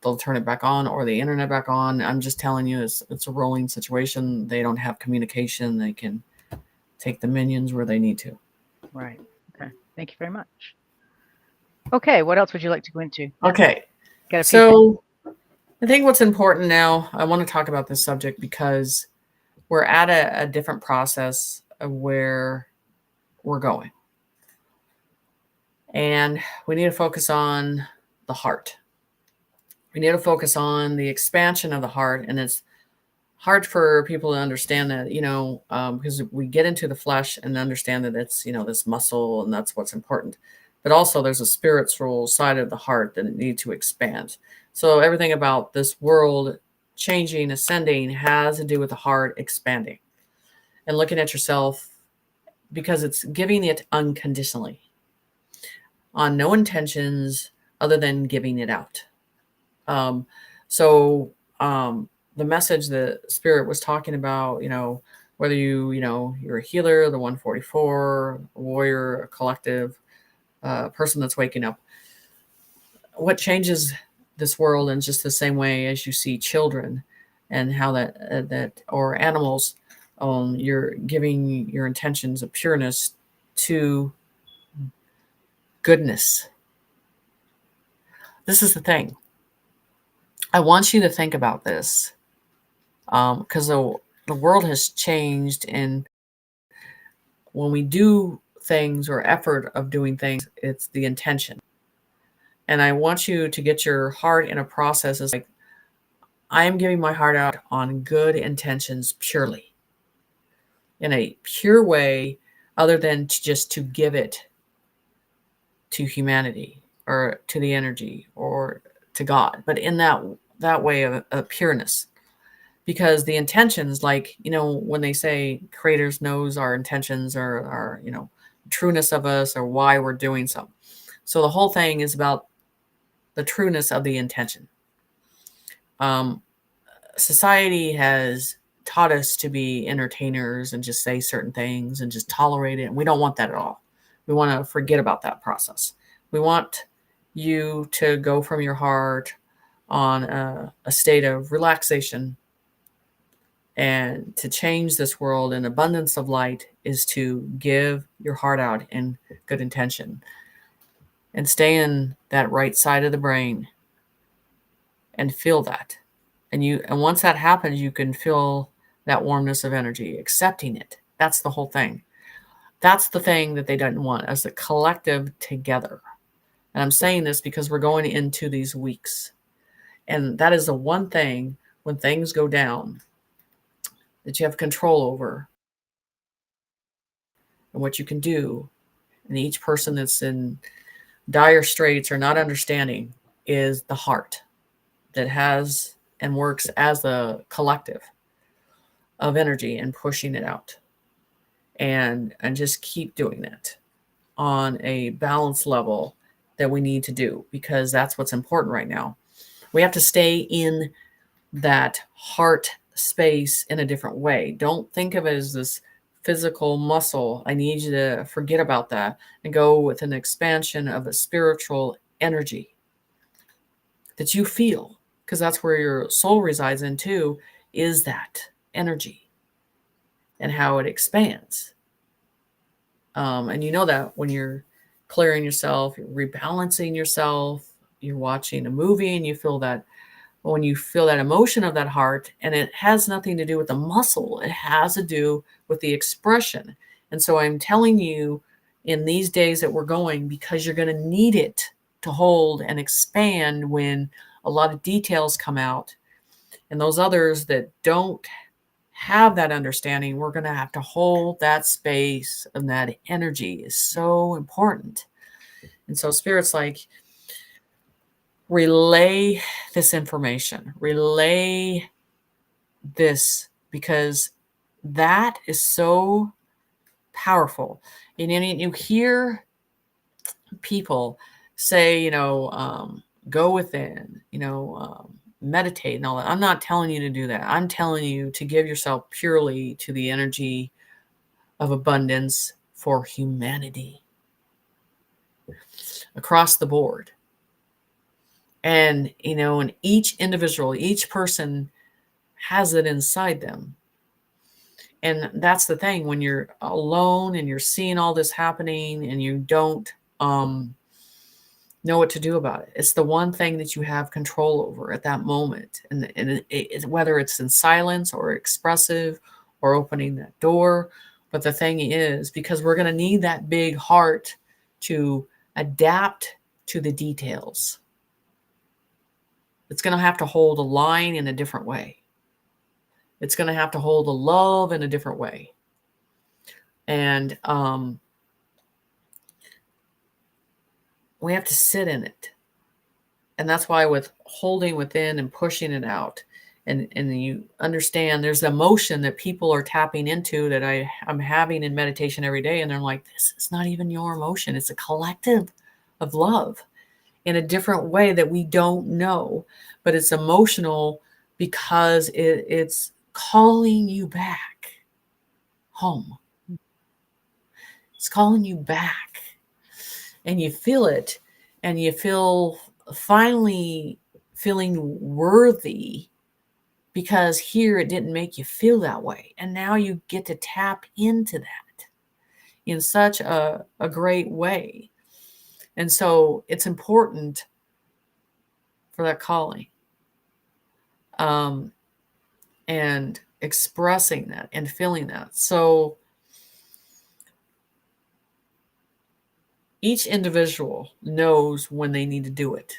they'll turn it back on, or the internet back on. I'm just telling you, it's a rolling situation. They don't have communication. They can take the minions where they need to. Right. Okay. Thank you very much. Okay. What else would you like to go into? Okay. Got a few So I think what's important now, I want to talk about this subject because we're at a different process of where we're going. And we need to focus on the heart. We need to focus on the expansion of the heart. And it's hard for people to understand that, because we get into the flesh and understand that it's, this muscle, and that's what's important. But also there's a spiritual side of the heart that it needs to expand. So everything about this world changing, ascending, has to do with the heart expanding and looking at yourself, because it's giving it unconditionally, on no intentions other than giving it out. The message that Spirit was talking about, whether you're a healer, the 144, a warrior, a collective, person that's waking up, what changes this world in just the same way as you see children, and how that or animals, you're giving your intentions of pureness to goodness. This is the thing. I want you to think about this, because the world has changed, and when we do things or effort of doing things, it's the intention. And I want you to get your heart in a process. It's like, I am giving my heart out on good intentions purely, in a pure way, other than just to give it to humanity or to the energy or to God, but in that way of pureness. Because the intentions, like, when they say creators knows our intentions, or our, trueness of us, or why we're doing something. So the whole thing is about the trueness of the intention. Society has taught us to be entertainers and just say certain things and just tolerate it. And we don't want that at all. We want to forget about that process. We want you to go from your heart on a state of relaxation. And to change this world, in abundance of light, is to give your heart out in good intention, and stay in that right side of the brain and feel that. And once that happens, you can feel that warmness of energy, accepting it. That's the whole thing. That's the thing that they didn't want, as a collective together. And I'm saying this because we're going into these weeks. And that is the one thing, when things go down, that you have control over, and what you can do. And each person that's in dire straits or not understanding, is the heart that has and works as a collective of energy and pushing it out. And just keep doing that. on a balance level that we need to do, because that's what's important right now. We have to stay in that heart space in a different way. Don't think of it as this physical muscle. I need you to forget about that and go with an expansion of a spiritual energy that you feel, because that's where your soul resides in too, is that energy and how it expands. And you know that when you're clearing yourself, you're rebalancing yourself, you're watching a movie and you feel that, when you feel that emotion of that heart, and it has nothing to do with the muscle, it has to do with the expression. And so I'm telling you, in these days that we're going, because you're going to need it to hold and expand when a lot of details come out, and those others that don't have that understanding, we're going to have to hold that space, and that energy is so important. And so Spirit's like, relay this information, relay this, because that is so powerful. And you hear people say, go within, meditate and all that. I'm not telling you to do that. I'm telling you to give yourself purely to the energy of abundance for humanity across the board. And, and each individual, each person has it inside them. And that's the thing, when you're alone and you're seeing all this happening and you don't know what to do about it. It's the one thing that you have control over at that moment. And whether it's in silence or expressive or opening that door. But the thing is, because we're going to need that big heart to adapt to the details, it's going to have to hold a line in a different way. It's going to have to hold a love in a different way. And we have to sit in it. And that's why with holding within and pushing it out, and you understand there's emotion that people are tapping into that I'm having in meditation every day. And they're like, this is not even your emotion. It's a collective of love in a different way that we don't know. But it's emotional because it's calling you back home. It's calling you back. And you feel it, and you feel finally feeling worthy, because here it didn't make you feel that way. And now you get to tap into that in such a great way. And so it's important for that calling. And expressing that and feeling that. So each individual knows when they need to do it.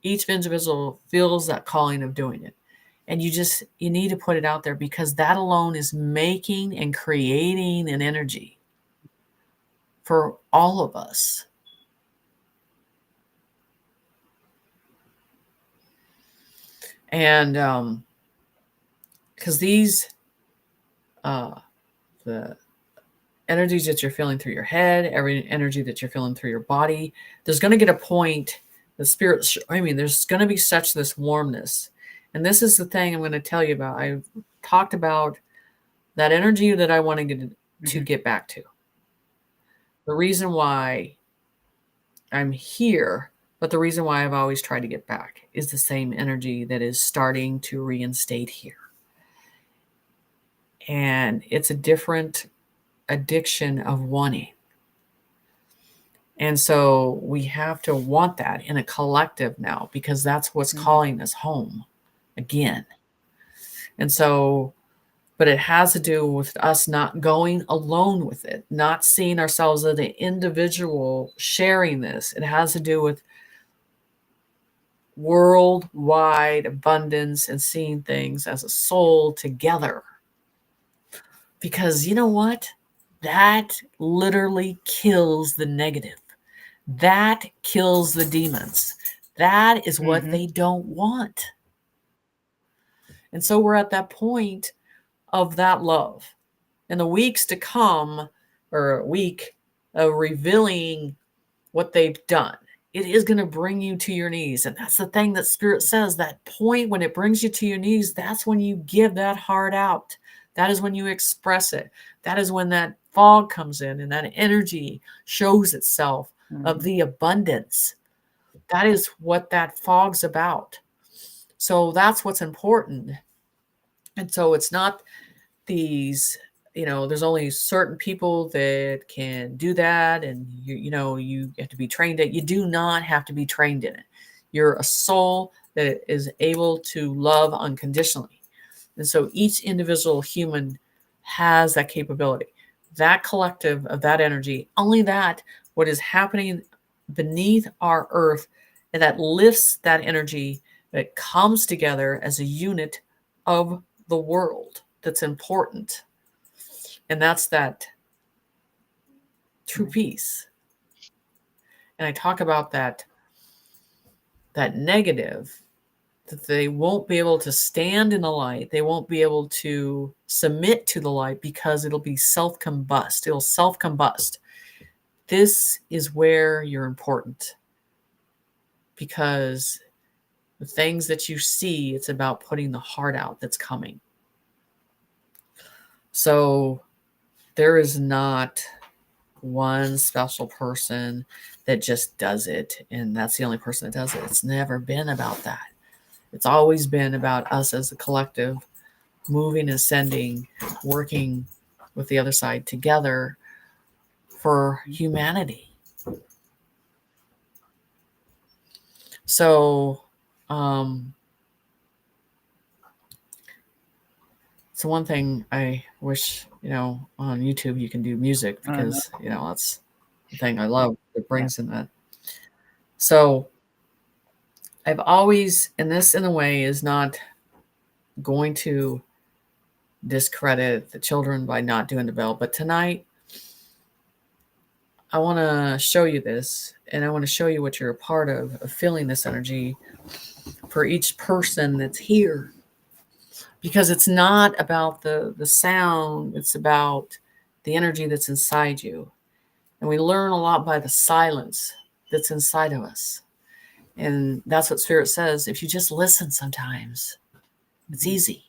Each individual feels that calling of doing it. And you need to put it out there, because that alone is making and creating an energy for all of us. And because these, the energies that you're feeling through your head, every energy that you're feeling through your body, there's going to get a point, there's going to be such this warmness. And this is the thing I'm going to tell you about. I talked about that energy that I want to get back to. The reason why I'm here, but the reason why I've always tried to get back, is the same energy that is starting to reinstate here. And it's a different addiction of wanting. And so we have to want that in a collective now, because that's what's calling us home again. And so, but it has to do with us not going alone with it, not seeing ourselves as an individual sharing this. It has to do with worldwide abundance and seeing things as a soul together. Because you know what? That literally kills the negative. That kills the demons. That is what they don't want. And so we're at that point of that love. In the weeks to come, or a week, of revealing what they've done. It is going to bring you to your knees. And that's the thing that Spirit says, that point when it brings you to your knees, that's when you give that heart out. That is when you express it. That is when that fog comes in and that energy shows itself of the abundance. That is what that fog's about. So that's what's important. And so it's not these, there's only certain people that can do that. And you have to be trained in it. You do not have to be trained in it. You're a soul that is able to love unconditionally. And so each individual human has that capability, that collective of that energy, only that what is happening beneath our earth, and that lifts that energy that comes together as a unit of the world that's important. And that's that true peace. And I talk about that negative, that they won't be able to stand in the light. They won't be able to submit to the light because it'll be self-combust. It'll self-combust. This is where you're important, because the things that you see, it's about putting the heart out that's coming. So there is not one special person that just does it, and that's the only person that does it. It's never been about that. It's always been about us as a collective, moving, ascending, working with the other side together for humanity. So, so one thing I wish, on YouTube you can do music, because, that's the thing I love that brings in that. So I've always, and this in a way is not going to discredit the children by not doing the bell, but tonight I want to show you this, and I want to show you what you're a part of feeling this energy for each person that's here. Because it's not about the sound, it's about the energy that's inside you. And we learn a lot by the silence that's inside of us. And that's what Spirit says. If you just listen sometimes, it's easy.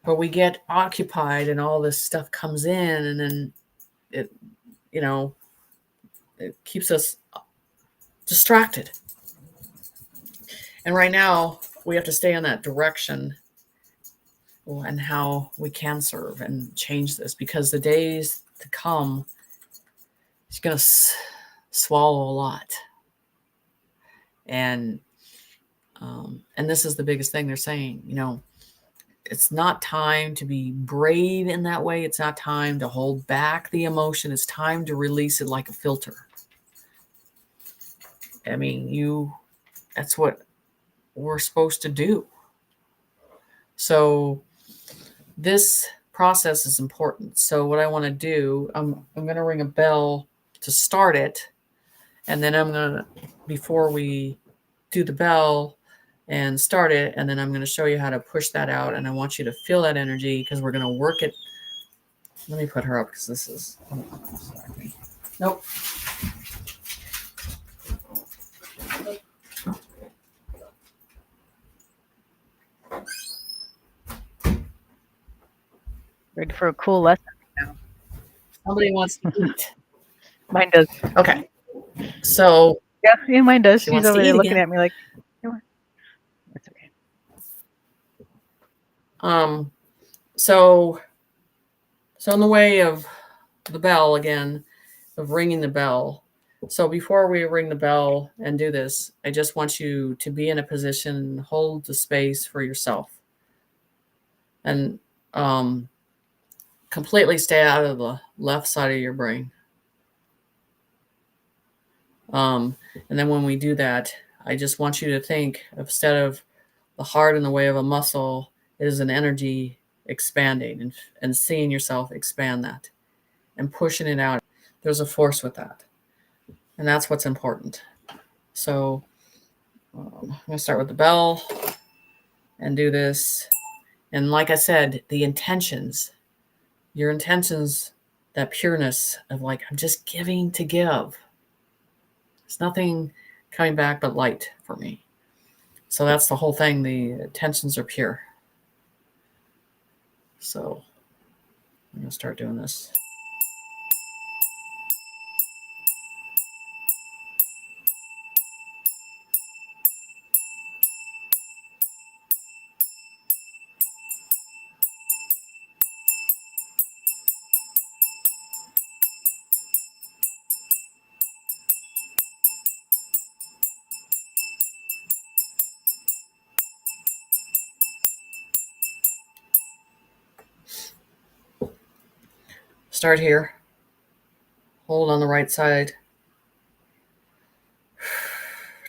But we get occupied and all this stuff comes in, and then it keeps us distracted. And right now we have to stay in that direction, and how we can serve and change this, because the days to come, it's going to swallow a lot. And this is the biggest thing they're saying, it's not time to be brave in that way. It's not time to hold back the emotion. It's time to release it like a filter. I mean, that's what we're supposed to do. So this process is important. So what I want to do, I'm going to ring a bell to start it. And then I'm going to, before we do the bell and start it, and then I'm going to show you how to push that out. And I want you to feel that energy, because we're going to work it. Let me put her up, because this is, nope. Ready for a cool lesson now. Somebody wants to eat. Mine does. Okay. So yeah, mine does. She She's wants to over there eat looking again. at me like, it's okay. So in the way of the bell again, of ringing the bell. So before we ring the bell and do this, I just want you to be in a position, hold the space for yourself, and completely stay out of the left side of your brain. And then when we do that, I just want you to think, instead of the heart in the way of a muscle, it is an energy expanding, and seeing yourself expand that and pushing it out. There's a force with that. And that's what's important. So I'm going to start with the bell and do this. And like I said, the intentions, your intentions that pureness of like, I'm just giving to give. There's nothing coming back but light for me. So that's the whole thing. The intentions are pure. So I'm going to start doing this. Start here. Hold on the right side.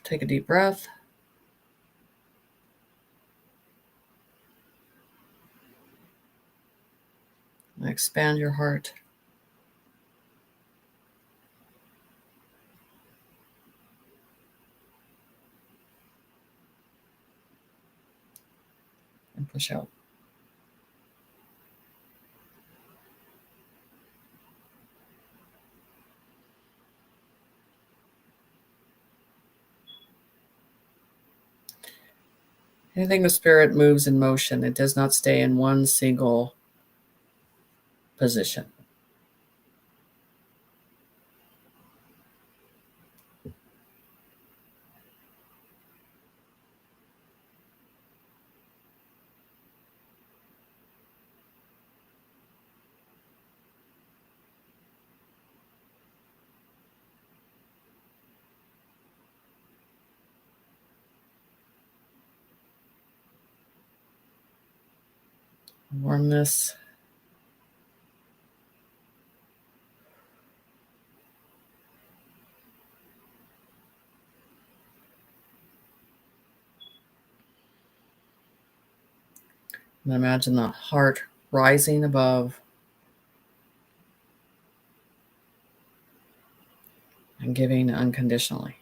Take a deep breath. And expand your heart. And push out. Anything the spirit moves in motion, it does not stay in one single position. Warmness. And imagine the heart rising above and giving unconditionally.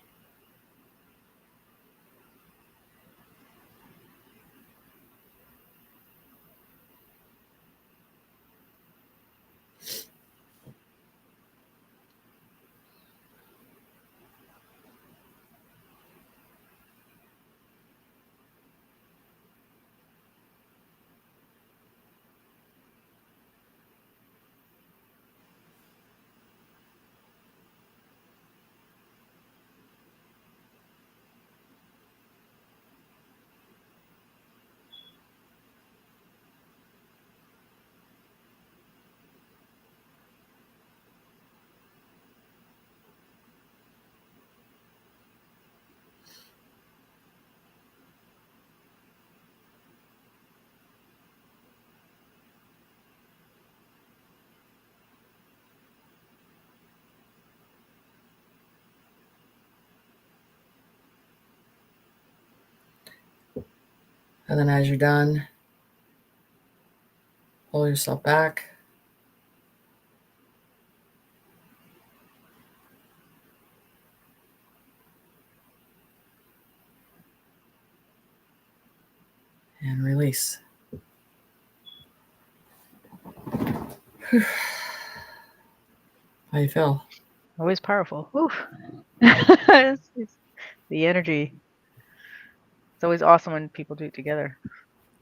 And then as you're done, pull yourself back. And release. How you feel? Always powerful. Oof. It's the energy. It's always awesome when people do it together.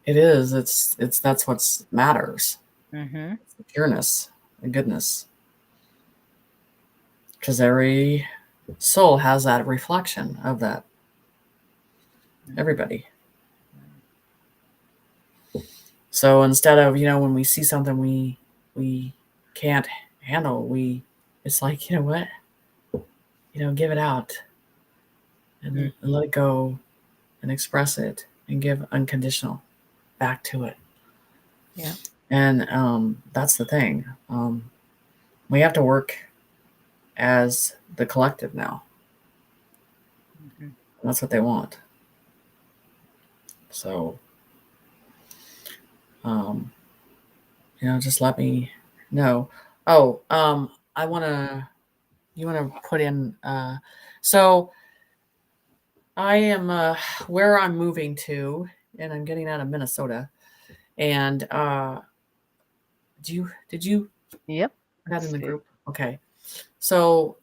It is. It's that's what matters. Mm-hmm. It's the pureness and goodness. Because every soul has that reflection of that. Everybody. So instead of, when we see something we can't handle, it's like, you know what? Give it out and let it go and express it and give unconditional back to it. Yeah. And that's the thing. We have to work as the collective now. Mm-hmm. That's what they want. So, just let me know. Oh, you want to put in, so I am, where I'm moving to, and I'm getting out of Minnesota. And, did you? Yep. that Let's in the see. group? Okay. So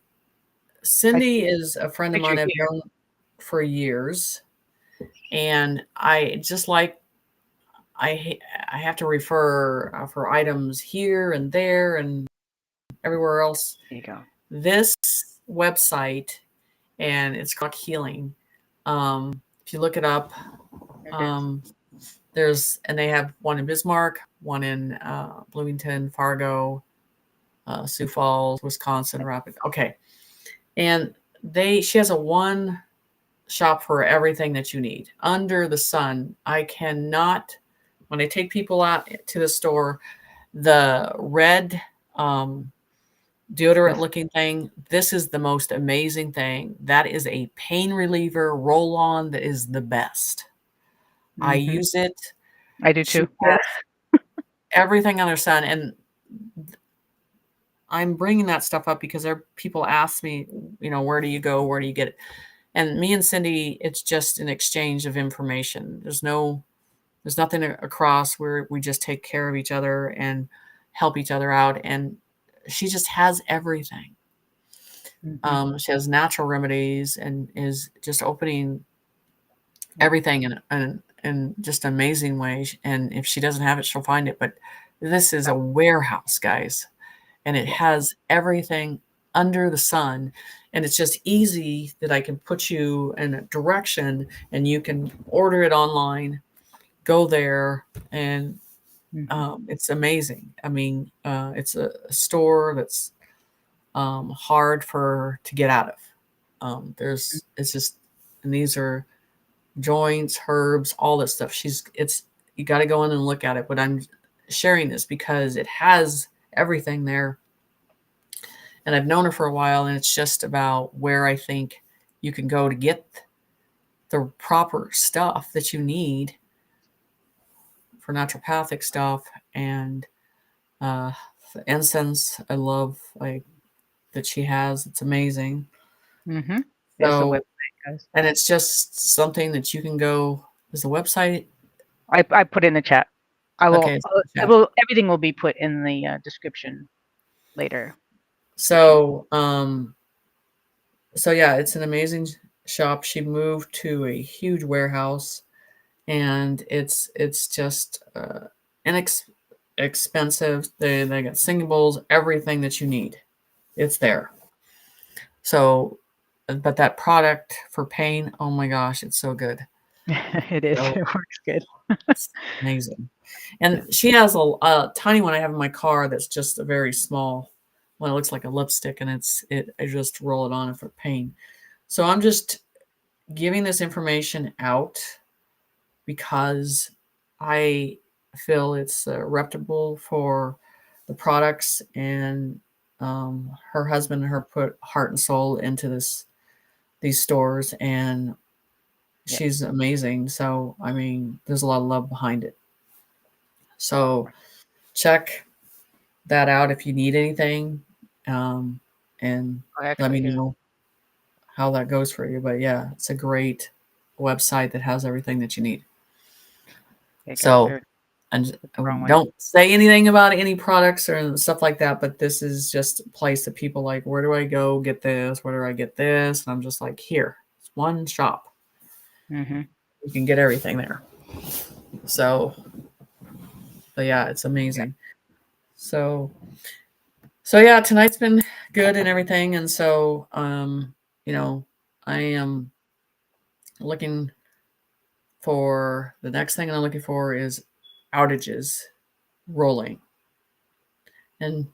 Cindy is a friend of Picture mine I've here. known for years, and I just like I have to refer for items here and there and everywhere else. There you go. This website, and it's called Healing. If you look it up, There it is. and they have one in Bismarck, one in Bloomington, Fargo, Sioux Falls, Wisconsin, Rapid. Okay, and she has a one shop for everything that you need under the sun. I cannot, when I take people out to the store, the red deodorant looking thing, this is the most amazing thing. That is a pain reliever roll on that is the best. I Mhm. use it. I do She too. puts everything under sun, and I'm bringing that stuff up because people ask me, where do you go? Where do you get it? And me and Cindy, it's just an exchange of information. There's nothing across where we just take care of each other and help each other out. And she just has everything. Mhm. She has natural remedies and is just opening everything in just amazing ways. And if she doesn't have it, she'll find it. But this is a warehouse, guys, and it has everything under the sun. And it's just easy that I can put you in a direction and you can order it online, go there, and it's amazing. I mean, it's a store that's hard to get out of. It's just, and these are joints, herbs, all this stuff. You got to go in and look at it. But I'm sharing this because it has everything there. And I've known her for a while, and it's just about where I think you can go to get the proper stuff that you need for naturopathic stuff. And the incense, I love that she has. It's amazing. Mm-hmm. There's the So, website, guys. and it's just something that you can go. Is the website? I put in the chat. Okay. Everything will be put in the description later. So, yeah, it's an amazing shop. She moved to a huge warehouse, and it's just inexpensive. They got singing bowls, everything that you need. It's there. So, but that product for pain, oh my gosh, it's so good. It is. So It works good. it's amazing. And she has a tiny one I have in my car that's just a very small one. It looks like a lipstick, and I just roll it on for pain. So I'm just giving this information out because I feel it's reputable for the products, and her husband and her put heart and soul into these stores, and she's amazing. So I mean, there's a lot of love behind it. So check that out if you need anything, and let me know how that goes for you. But yeah, it's a great website that has everything that you need. So, and don't say anything about any products or stuff like that, but this is just a place that people like, where do I go get this? Where do I get this? And I'm just like, here, it's one shop. You can get everything there. So, but yeah, it's amazing. So yeah, tonight's been good and everything. And so, I am looking for the next thing I'm looking for is outages rolling and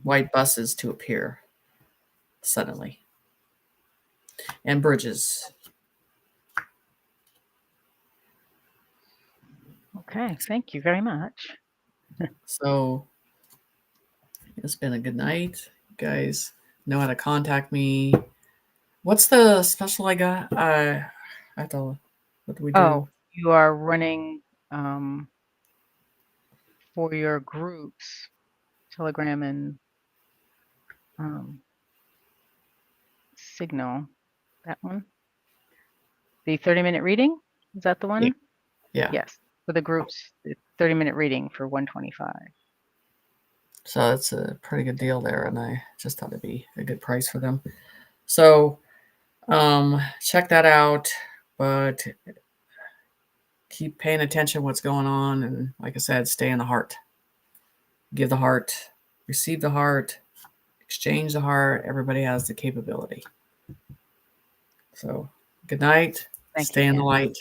white buses to appear suddenly, and bridges. Okay, thank you very much. So it's been a good night. You guys know how to contact me. What's the special I got? I have to. What do we do? Oh, you are running for your groups, Telegram and Signal. That one. The 30-minute reading, is that the one? Yeah. Yes. For the groups, the 30-minute reading for 125. So that's a pretty good deal there, and I just thought it'd be a good price for them. So check that out, but keep paying attention what's going on, and like I said, stay in the heart. Give the heart, receive the heart, exchange the heart. Everybody has the capability. So good night. Thank Stay you, in the Ken. light.